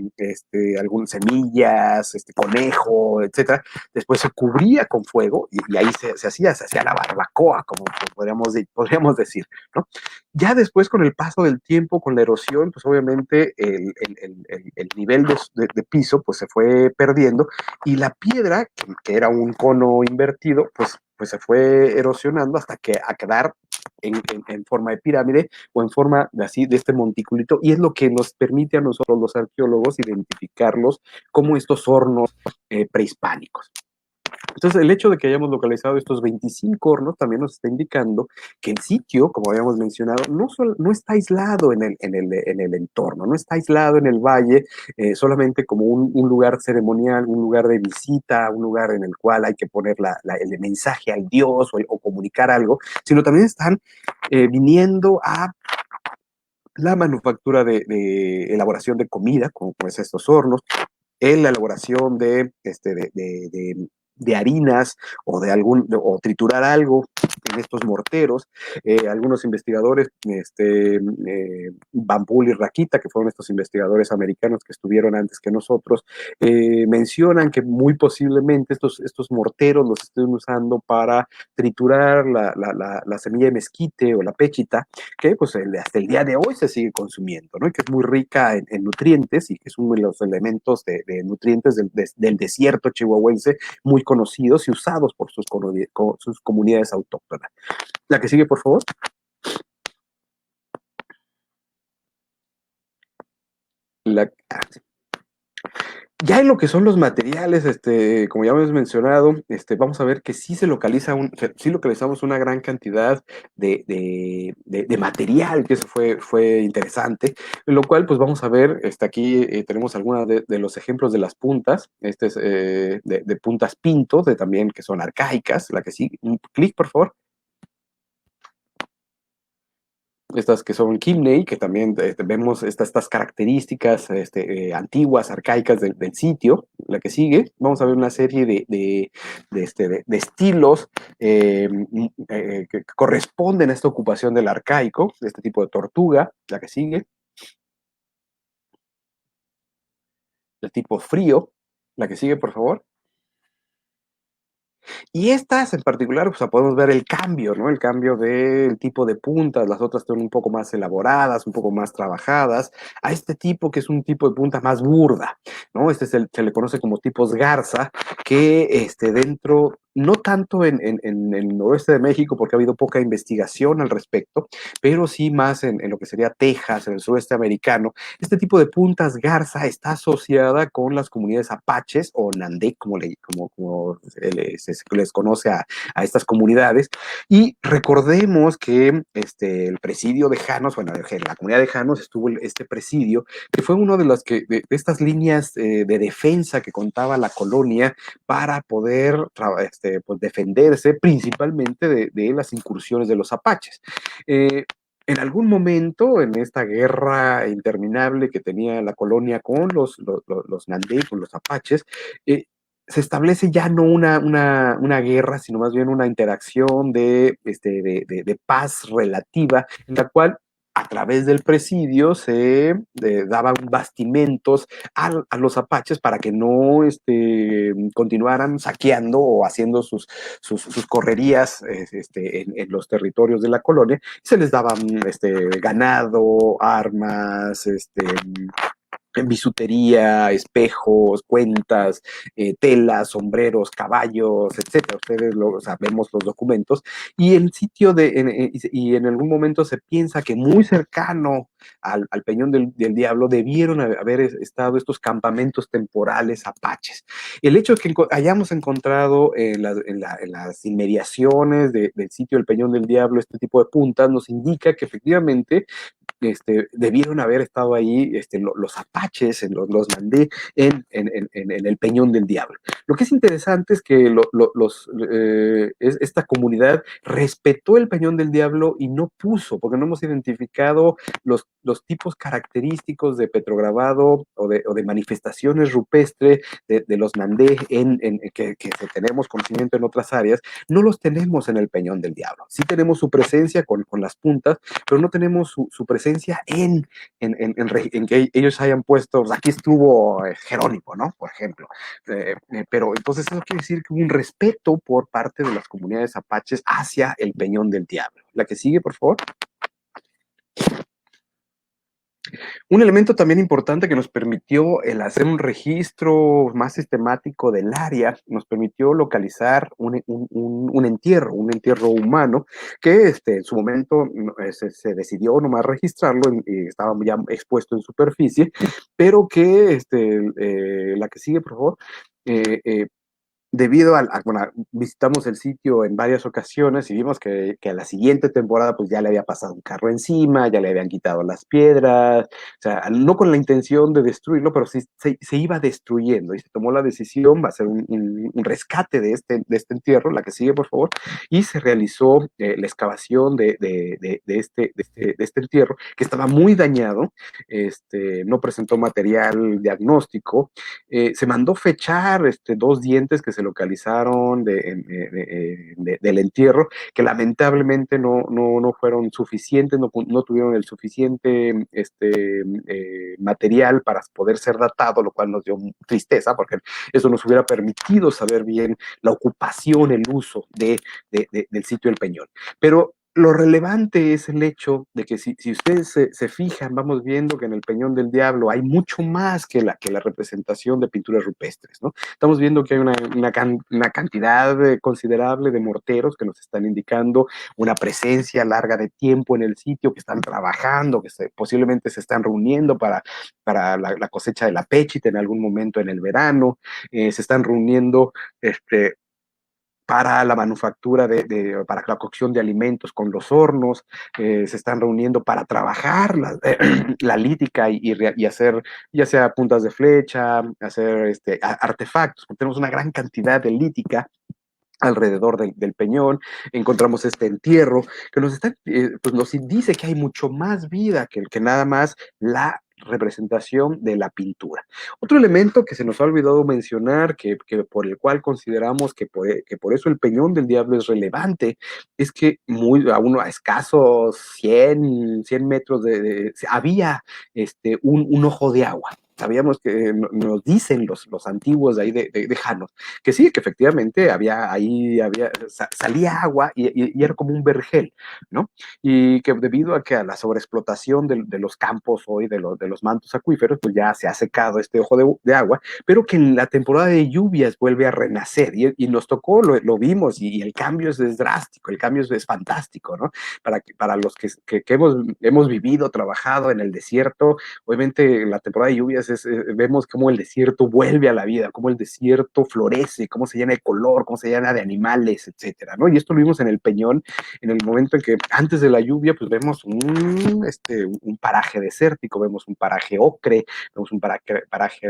algunas semillas, conejo, etcétera. Después se cubría con fuego y ahí se hacía la barbacoa, como podríamos decir, ¿no? Ya después, con el paso del tiempo, con la erosión, pues obviamente el nivel de piso pues se fue perdiendo y la piedra, que era un cono invertido, pues se fue erosionando hasta que a quedar en forma de pirámide o en forma de este monticulito, y es lo que nos permite a nosotros los arqueólogos identificarlos como estos hornos prehispánicos. Entonces, el hecho de que hayamos localizado estos 25 hornos también nos está indicando que el sitio, como habíamos mencionado, no está aislado en el entorno, no está aislado en el valle, solamente como un lugar ceremonial, un lugar de visita, un lugar en el cual hay que poner el mensaje al dios o comunicar algo, sino también están viniendo a la manufactura de elaboración de comida, como pues estos hornos, en la elaboración de harinas o triturar algo en estos morteros. Algunos investigadores, Van Poole y Rakita, que fueron estos investigadores americanos que estuvieron antes que nosotros, mencionan que muy posiblemente estos morteros los estén usando para triturar la semilla de mezquite o la pechita, que pues hasta el día de hoy se sigue consumiendo, ¿no? Y que es muy rica en nutrientes y que es uno de los elementos de nutrientes del desierto chihuahuense muy conocidos y usados por sus comunidades autóctonas. La que sigue, por favor. Ya en lo que son los materiales, como ya hemos mencionado, vamos a ver que sí localizamos una gran cantidad de material, que eso fue interesante, lo cual pues vamos a ver, aquí tenemos algunos de los ejemplos de las puntas, es de puntas pinto, también que son arcaicas, la que sigue, un clic por favor. Estas que son Kimney, que también vemos estas características antiguas, arcaicas del sitio. La que sigue, vamos a ver una serie de estilos que corresponden a esta ocupación del arcaico, de este tipo de tortuga. La que sigue, el tipo frío. La que sigue, por favor. Y estas en particular, pues podemos ver el cambio, ¿no? El cambio del tipo de puntas, las otras son un poco más elaboradas, un poco más trabajadas, a este tipo que es un tipo de punta más burda, ¿no? Se le conoce como tipos garza, que dentro, no tanto en el noroeste de México, porque ha habido poca investigación al respecto, pero sí más en lo que sería Texas, en el sureste americano. Este tipo de puntas garza está asociada con las comunidades apaches o nandé, como se les conoce a estas comunidades. Y recordemos que el presidio de Janos, bueno, en la comunidad de Janos estuvo este presidio, que fue uno de estas líneas de defensa que contaba la colonia para poder pues defenderse principalmente de las incursiones de los apaches. En algún momento, en esta guerra interminable que tenía la colonia con los Nandé, con los apaches, se establece ya no una guerra, sino más bien una interacción de paz relativa, en la cual a través del presidio se daban bastimentos a los apaches para que no continuaran saqueando o haciendo sus correrías en los territorios de la colonia. Se les daban ganado, armas, en bisutería, espejos, cuentas, telas, sombreros, caballos, etcétera. Ustedes vemos los documentos. Y el sitio y en algún momento se piensa que muy cercano al Peñón del Diablo debieron haber estado estos campamentos temporales apaches. El hecho de que hayamos encontrado en las inmediaciones del sitio del Peñón del Diablo este tipo de puntas nos indica que efectivamente debieron haber estado ahí los apaches, los Nandé, en el Peñón del Diablo. Lo que es interesante es que esta comunidad respetó el Peñón del Diablo y no puso, porque no hemos identificado los tipos característicos de petrograbado o de manifestaciones rupestres de los Nandé que tenemos conocimiento en otras áreas, no los tenemos en el Peñón del Diablo. Sí tenemos su presencia con las puntas, pero no tenemos su presencia en que ellos hayan puesto, pues aquí estuvo Jerónimo, ¿no? Por ejemplo. Pero entonces eso quiere decir que hubo un respeto por parte de las comunidades apaches hacia el Peñón del Diablo. La que sigue, por favor. Un elemento también importante que nos permitió el hacer un registro más sistemático del área, nos permitió localizar un entierro humano que en su momento se decidió nomás registrarlo y estaba ya expuesto en superficie, pero que la que sigue, por favor, debido bueno, visitamos el sitio en varias ocasiones y vimos que a la siguiente temporada pues ya le había pasado un carro encima, ya le habían quitado las piedras, o sea, no con la intención de destruirlo, pero sí se iba destruyendo y se tomó la decisión, va a ser un rescate de este entierro, la que sigue por favor, y se realizó la excavación de este entierro, que estaba muy dañado, no presentó material diagnóstico, se mandó fechar 2 dientes que se localizaron del entierro, que lamentablemente no fueron suficientes, no tuvieron el suficiente material para poder ser datado, lo cual nos dio tristeza, porque eso nos hubiera permitido saber bien la ocupación, el uso del sitio del Peñón. Pero lo relevante es el hecho de que si ustedes se fijan, vamos viendo que en el Peñón del Diablo hay mucho más que la representación de pinturas rupestres, ¿no? Estamos viendo que hay una cantidad considerable de morteros que nos están indicando una presencia larga de tiempo en el sitio, que están trabajando, que posiblemente se están reuniendo para la cosecha de la pechita en algún momento en el verano, se están reuniendo para la manufactura para la cocción de alimentos con los hornos, se están reuniendo para trabajar la lítica y hacer ya sea puntas de flecha, hacer artefactos, porque tenemos una gran cantidad de lítica alrededor del peñón. Encontramos este entierro que pues nos dice que hay mucho más vida que nada más la representación de la pintura. Otro elemento que se nos ha olvidado mencionar, que por el cual consideramos que por eso el Peñón del Diablo es relevante, es que a escasos 100 metros había un ojo de agua. Sabíamos que nos dicen los antiguos de ahí de Janos, que sí, que efectivamente salía agua y era como un vergel, ¿no? Y que debido a la sobreexplotación de los campos hoy, de los mantos acuíferos, pues ya se ha secado este ojo de agua, pero que en la temporada de lluvias vuelve a renacer y nos tocó, lo vimos y el cambio es drástico, el cambio es fantástico, ¿no? Para los que hemos vivido, trabajado en el desierto, obviamente en la temporada de lluvias vemos cómo el desierto vuelve a la vida, cómo el desierto florece, cómo se llena de color, cómo se llena de animales, etcétera, ¿no? Y esto lo vimos en el Peñón, en el momento en que antes de la lluvia, pues vemos un paraje desértico, vemos un paraje ocre, vemos un paraje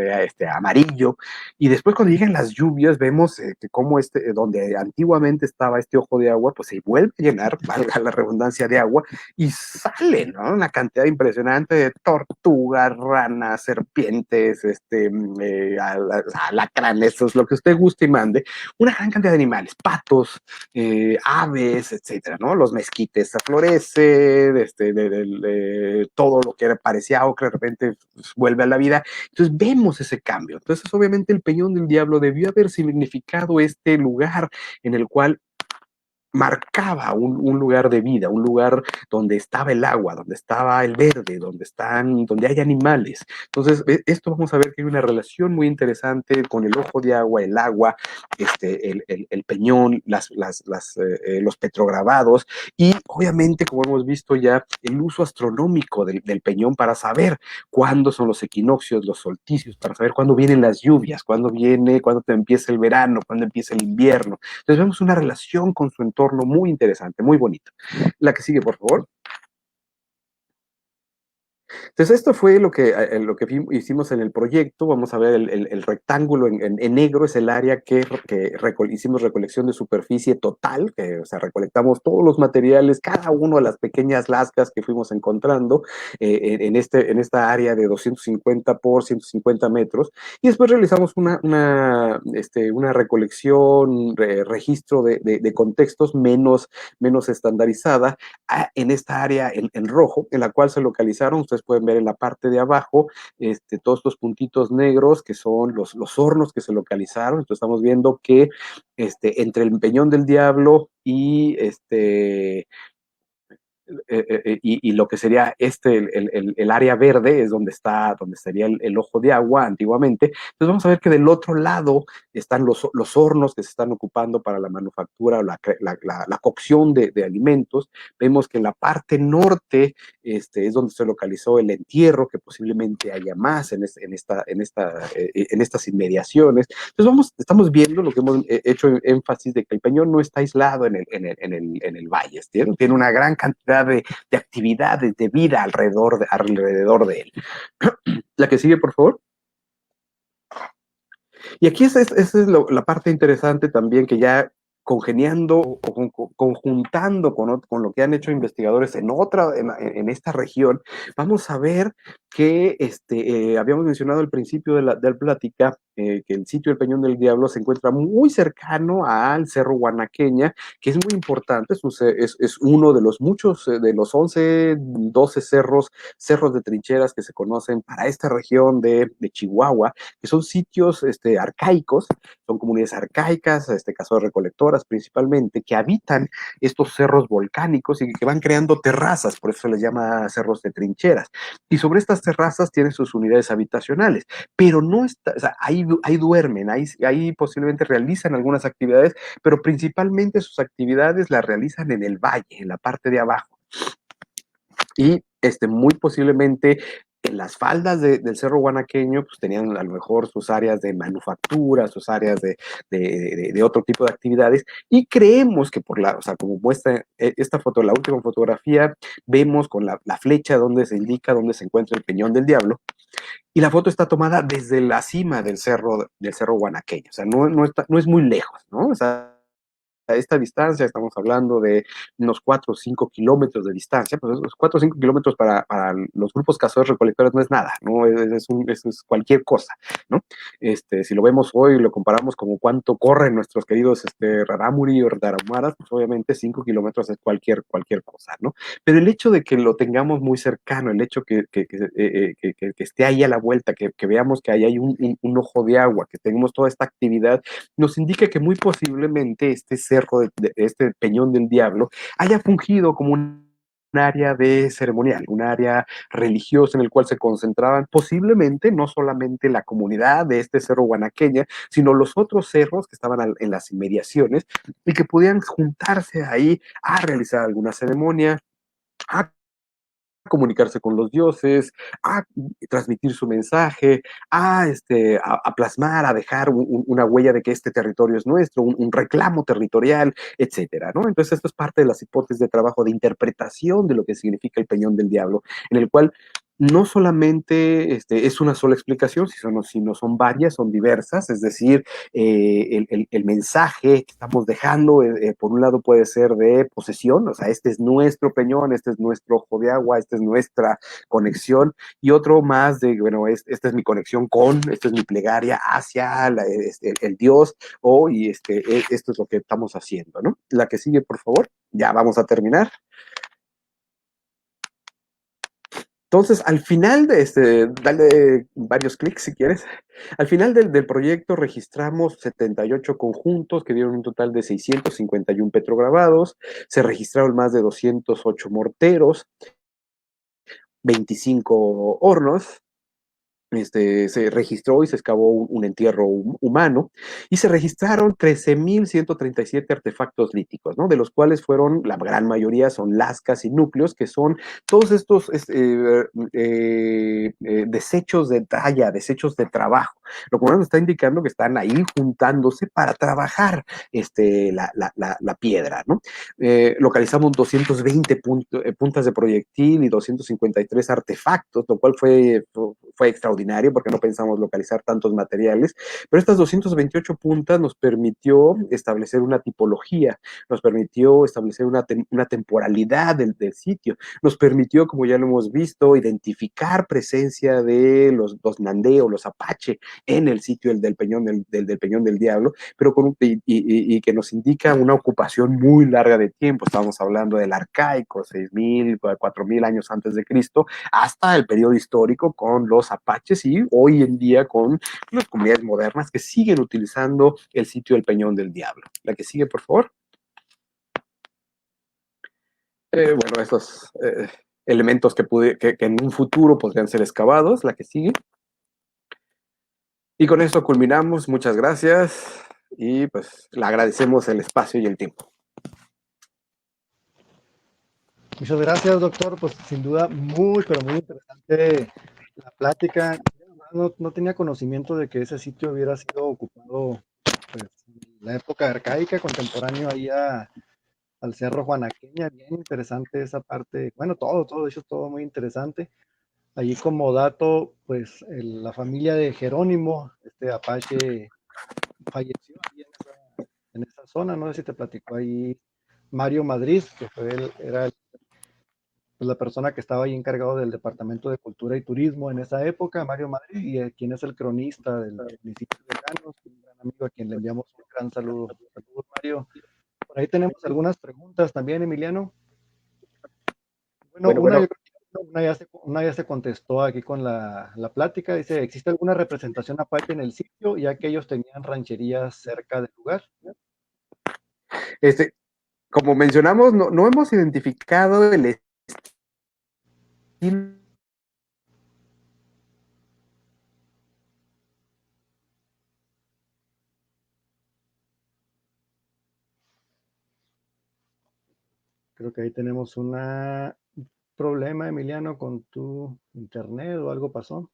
amarillo, y después cuando llegan las lluvias vemos que como donde antiguamente estaba este ojo de agua, pues se vuelve a llenar, valga la redundancia, de agua, y sale, ¿no? Una cantidad impresionante de tortugas, ranas, serpientes, alacranes, eso es lo que usted guste y mande, una gran cantidad de animales, patos, aves, etcétera, ¿no? Los mezquites florecen, todo lo que parecía ocre de repente pues, vuelve a la vida. Entonces vemos ese cambio. Entonces, obviamente, el Peñón del Diablo debió haber significado este lugar en el cual marcaba un lugar de vida, un lugar donde estaba el agua, donde estaba el verde, donde hay animales. Entonces, esto vamos a ver que hay una relación muy interesante con el ojo de agua, el agua, el peñón, los petrograbados y obviamente, como hemos visto ya, el uso astronómico del peñón para saber cuándo son los equinoccios, los solsticios, para saber cuándo vienen las lluvias, cuándo empieza el verano, cuándo empieza el invierno. Entonces vemos una relación con su entorno muy interesante, muy bonito. La que sigue, por favor. Entonces, esto fue lo que hicimos en el proyecto. Vamos a ver el rectángulo en negro, es el área que hicimos recolección de superficie total, o sea, recolectamos todos los materiales, cada uno de las pequeñas lascas que fuimos encontrando en esta área de 250 por 150 metros, y después realizamos una recolección, registro de contextos menos estandarizada en esta área en rojo, en la cual se localizaron, ustedes pueden ver en la parte de abajo, todos estos puntitos negros que son los hornos que se localizaron. Entonces estamos viendo que entre el Peñón del Diablo y y lo que sería el área verde es donde estaría el ojo de agua antiguamente. Entonces vamos a ver que del otro lado están los hornos que se están ocupando para la manufactura o la cocción de alimentos. Vemos que en la parte norte es donde se localizó el entierro, que posiblemente haya más en estas inmediaciones. Entonces estamos viendo lo que hemos hecho énfasis de que el Peñón no está aislado en el valle, tiene una gran cantidad de actividades, de vida alrededor de él. La que sigue, por favor. Y aquí esa es la parte interesante también, que ya congeniando o conjuntando con lo que han hecho investigadores en esta región, vamos a ver que habíamos mencionado al principio de la plática que el sitio del Peñón del Diablo se encuentra muy cercano al Cerro Guanaqueña, que es muy importante, es uno de los muchos, de los 11, 12 cerros de trincheras que se conocen para esta región de Chihuahua, que son sitios arcaicos, son comunidades arcaicas, cazadores recolectoras principalmente, que habitan estos cerros volcánicos y que van creando terrazas, por eso se les llama cerros de trincheras. Y sobre estas terrazas tienen sus unidades habitacionales, pero no está, o sea, ahí duermen, ahí posiblemente realizan algunas actividades, pero principalmente sus actividades las realizan en el valle, en la parte de abajo. Y muy posiblemente en las faldas del Cerro Guanaqueño, pues tenían a lo mejor sus áreas de manufactura, sus áreas de otro tipo de actividades, y creemos que o sea, como muestra esta foto, la última fotografía, vemos con la flecha donde se indica dónde se encuentra el Peñón del Diablo, y la foto está tomada desde la cima del cerro Guanaqueño, o sea, no es muy lejos, ¿no? O sea, a esta distancia, estamos hablando de unos 4 o 5 kilómetros de distancia, pues esos 4 o 5 kilómetros para los grupos cazadores recolectores no es nada, ¿no? Es cualquier cosa, ¿no? Si lo vemos hoy, lo comparamos como cuánto corren nuestros queridos rarámuri o tarahumaras, pues obviamente 5 kilómetros es cualquier cosa, ¿no? Pero el hecho de que lo tengamos muy cercano, el hecho que esté ahí a la vuelta, que veamos que ahí hay un ojo de agua, que tenemos toda esta actividad, nos indica que muy posiblemente este cerro, este Peñón del Diablo, haya fungido como un área de ceremonial, un área religiosa en el cual se concentraban posiblemente no solamente la comunidad de este cerro guanaqueña, sino los otros cerros que estaban en las inmediaciones y que podían juntarse ahí a realizar alguna ceremonia, a comunicarse con los dioses, a transmitir su mensaje, a plasmar, a dejar una huella de que este territorio es nuestro, un reclamo territorial, etcétera, ¿no? Entonces, esto es parte de las hipótesis de trabajo de interpretación de lo que significa el Peñón del Diablo, en el cual no solamente es una sola explicación, sino son varias, son diversas, es decir, el mensaje que estamos dejando, por un lado puede ser de posesión, o sea, este es nuestro peñón, este es nuestro ojo de agua, esta es nuestra conexión, y otro más de, bueno, esta es mi conexión esta es mi plegaria hacia el Dios, y esto es lo que estamos haciendo, ¿no? La que sigue, por favor, ya vamos a terminar. Entonces, al final dale varios clics si quieres. Al final del proyecto registramos 78 conjuntos que dieron un total de 651 petrograbados. Se registraron más de 208 morteros, 25 hornos. Se registró y se excavó un entierro humano y se registraron 13,137 artefactos líticos, ¿no? De los cuales la gran mayoría son lascas y núcleos, que son todos estos desechos de talla, desechos de trabajo, lo cual nos está indicando que están ahí juntándose para trabajar la piedra, ¿no? Localizamos 220 puntas de proyectil y 253 artefactos, lo cual fue extraordinario porque no pensamos localizar tantos materiales, pero estas 228 puntas nos permitió establecer una tipología, nos permitió establecer una temporalidad del sitio, nos permitió, como ya lo hemos visto, identificar presencia de los Nandeo, los Apache en el sitio del Peñón del Peñón del Diablo, pero y que nos indica una ocupación muy larga de tiempo. Estamos hablando del arcaico, 6,000, 4,000 años antes de Cristo, hasta el periodo histórico con los apaches y hoy en día con las comunidades modernas que siguen utilizando el sitio del Peñón del Diablo. La que sigue, por favor. Bueno, estos elementos que en un futuro podrían ser excavados, la que sigue. Y con esto culminamos. Muchas gracias y pues le agradecemos el espacio y el tiempo. Muchas gracias, doctor. Pues sin duda muy, pero muy interesante la plática. No tenía conocimiento de que ese sitio hubiera sido ocupado pues, en la época arcaica, contemporáneo ahí al Cerro Juanaqueña. Bien interesante esa parte. Bueno, todo, de hecho, todo muy interesante. Allí como dato, pues la familia de Jerónimo, este Apache, falleció ahí en esa zona. No sé si te platicó ahí Mario Madrid, que era pues, la persona que estaba ahí encargado del Departamento de Cultura y Turismo en esa época, Mario Madrid, y quien es el cronista del municipio de Llanos, un gran amigo a quien le enviamos un gran saludo. Saludos, Mario. Por ahí tenemos algunas preguntas también, Emiliano. Bueno, Bueno, bueno, una ya se contestó aquí con la plática. Dice, ¿existe alguna representación apache en el sitio, ya que ellos tenían rancherías cerca del lugar? este, como mencionamos, no hemos identificado el estilo. Creo que ahí tenemos un problema, Emiliano, con tu internet o algo pasó.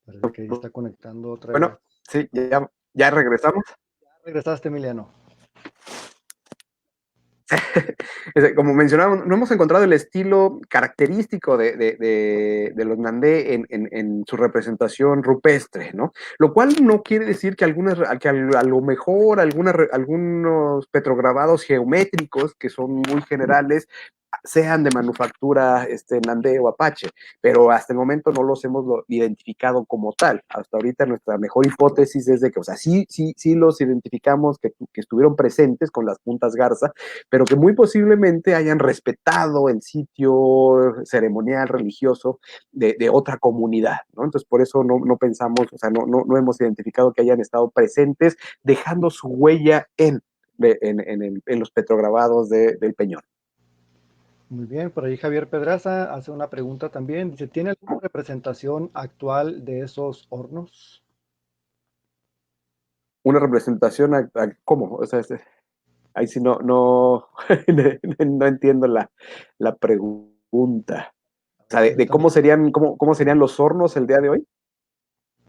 Parece que ahí está conectando otra vez. Bueno, sí, ya regresamos. Ya regresaste, Emiliano. Como mencionábamos, no hemos encontrado el estilo característico de los Nandé en su representación rupestre, ¿no? Lo cual no quiere decir que, que a lo mejor algunos petrograbados geométricos, que son muy generales, sean de manufactura Nandé o Apache, pero hasta el momento no los hemos identificado como tal. Hasta ahorita nuestra mejor hipótesis es de que, o sea, sí los identificamos que estuvieron presentes con las puntas garza, pero que muy posiblemente hayan respetado el sitio ceremonial religioso de otra comunidad, ¿no? Entonces, por eso no pensamos, o sea, no hemos identificado que hayan estado presentes, dejando su huella en los petrograbados del Peñón. Muy bien, por ahí Javier Pedraza hace una pregunta también. Dice, ¿tiene alguna representación actual de esos hornos? Una representación, ¿cómo? O sea, ahí sí no entiendo la pregunta. A O sea, ver, de permítame. cómo serían los hornos el día de hoy.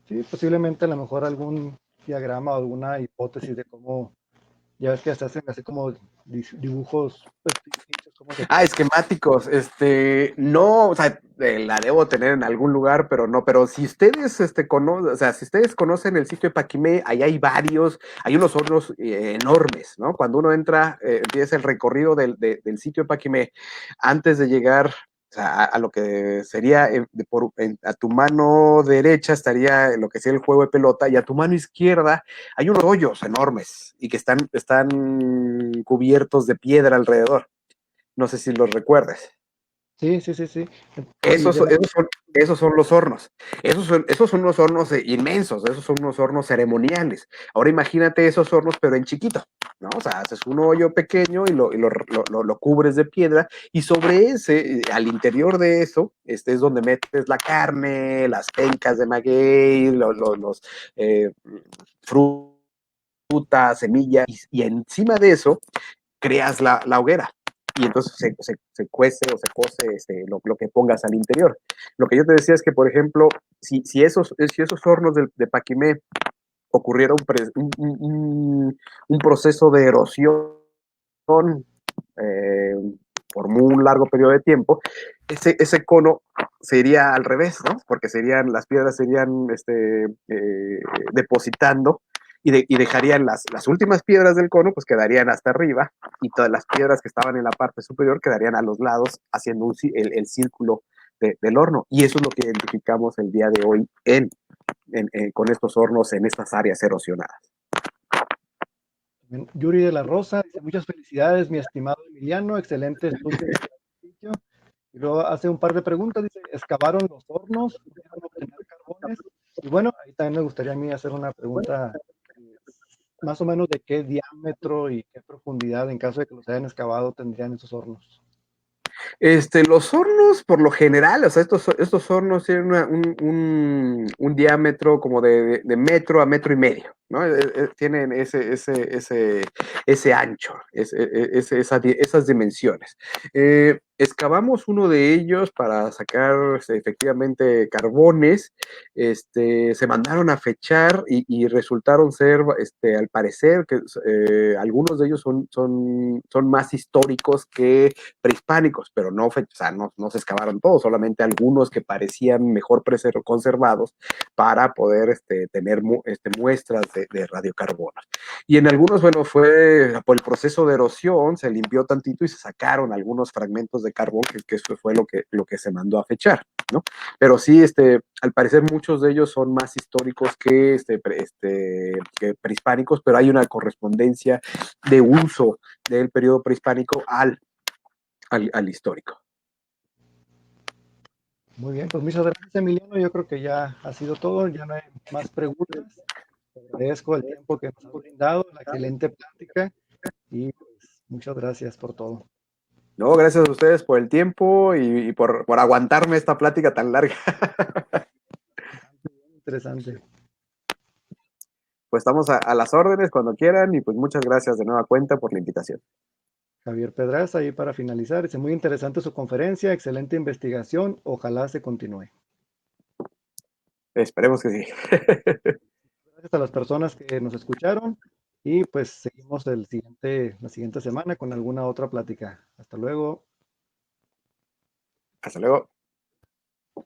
Sí, posiblemente a lo mejor algún diagrama o alguna hipótesis de cómo, ya ves que se hacen así como dibujos, pues, ficticios, cómo se puede. Esquemáticos, no, o sea, la debo tener en algún lugar, pero no, pero si ustedes, o sea, si ustedes conocen el sitio de Paquimé, ahí hay unos hornos enormes, ¿no? Cuando uno entra, empieza el recorrido del sitio de Paquimé, antes de llegar, o sea, a lo que sería, a tu mano derecha estaría lo que sería el juego de pelota, y a tu mano izquierda hay unos hoyos enormes y que están cubiertos de piedra alrededor. No sé si los recuerdes. Sí, sí, sí, sí. Y Esos, de la... esos son los hornos. Esos son unos hornos inmensos, esos son unos hornos ceremoniales. Ahora imagínate esos hornos, pero en chiquito, ¿no? O sea, haces un hoyo pequeño y lo cubres de piedra, y sobre ese, al interior de eso, es donde metes la carne, las pencas de maguey, los frutas, semillas, y encima de eso creas la hoguera. Y entonces se cuece o se cose lo que pongas al interior. Lo que yo te decía es que, por ejemplo, si esos hornos de Paquimé ocurriera un proceso de erosión eh, por muy largo periodo de tiempo, ese cono sería al revés, ¿no? Porque las piedras serían depositando y dejarían las últimas piedras del cono, pues quedarían hasta arriba, y todas las piedras que estaban en la parte superior quedarían a los lados, haciendo el círculo del horno. Y eso es lo que identificamos el día de hoy con estos hornos en estas áreas erosionadas. Yuri de la Rosa dice, muchas felicidades, mi estimado Emiliano, excelente estudio del sitio. Y luego hace un par de preguntas, dice, ¿excavaron los hornos? ¿Pudieron obtener carbones? Y bueno, ahí también me gustaría a mí hacer una pregunta, más o menos de qué diámetro y qué profundidad, en caso de que los hayan excavado, tendrían esos hornos. Los hornos, por lo general, o sea, estos hornos tienen un diámetro como de metro a metro y medio, ¿no? Tienen ese ancho, esas dimensiones. Excavamos uno de ellos para sacar efectivamente carbones, se mandaron a fechar y resultaron ser, al parecer, que algunos de ellos son más históricos que prehispánicos, pero no, o sea, no se excavaron todos, solamente algunos que parecían mejor conservados para poder tener muestras de radiocarbonos. Y en algunos, bueno, fue por el proceso de erosión, se limpió tantito y se sacaron algunos fragmentos de carbón, que eso fue lo que se mandó a fechar, ¿no? Pero sí, al parecer muchos de ellos son más históricos que prehispánicos, pero hay una correspondencia de uso del periodo prehispánico al histórico. Muy bien, pues muchas gracias, Emiliano. Yo creo que ya ha sido todo, ya no hay más preguntas. Te agradezco el tiempo que nos has brindado, la excelente plática y pues muchas gracias por todo. No, gracias a ustedes por el tiempo y por aguantarme esta plática tan larga. Interesante. Pues estamos a las órdenes cuando quieran y pues muchas gracias de nueva cuenta por la invitación. Javier Pedraza, ahí para finalizar, dice muy interesante su conferencia, excelente investigación, ojalá se continúe. Esperemos que sí. Gracias a las personas que nos escucharon y pues seguimos la siguiente semana con alguna otra plática. Hasta luego. Hasta luego.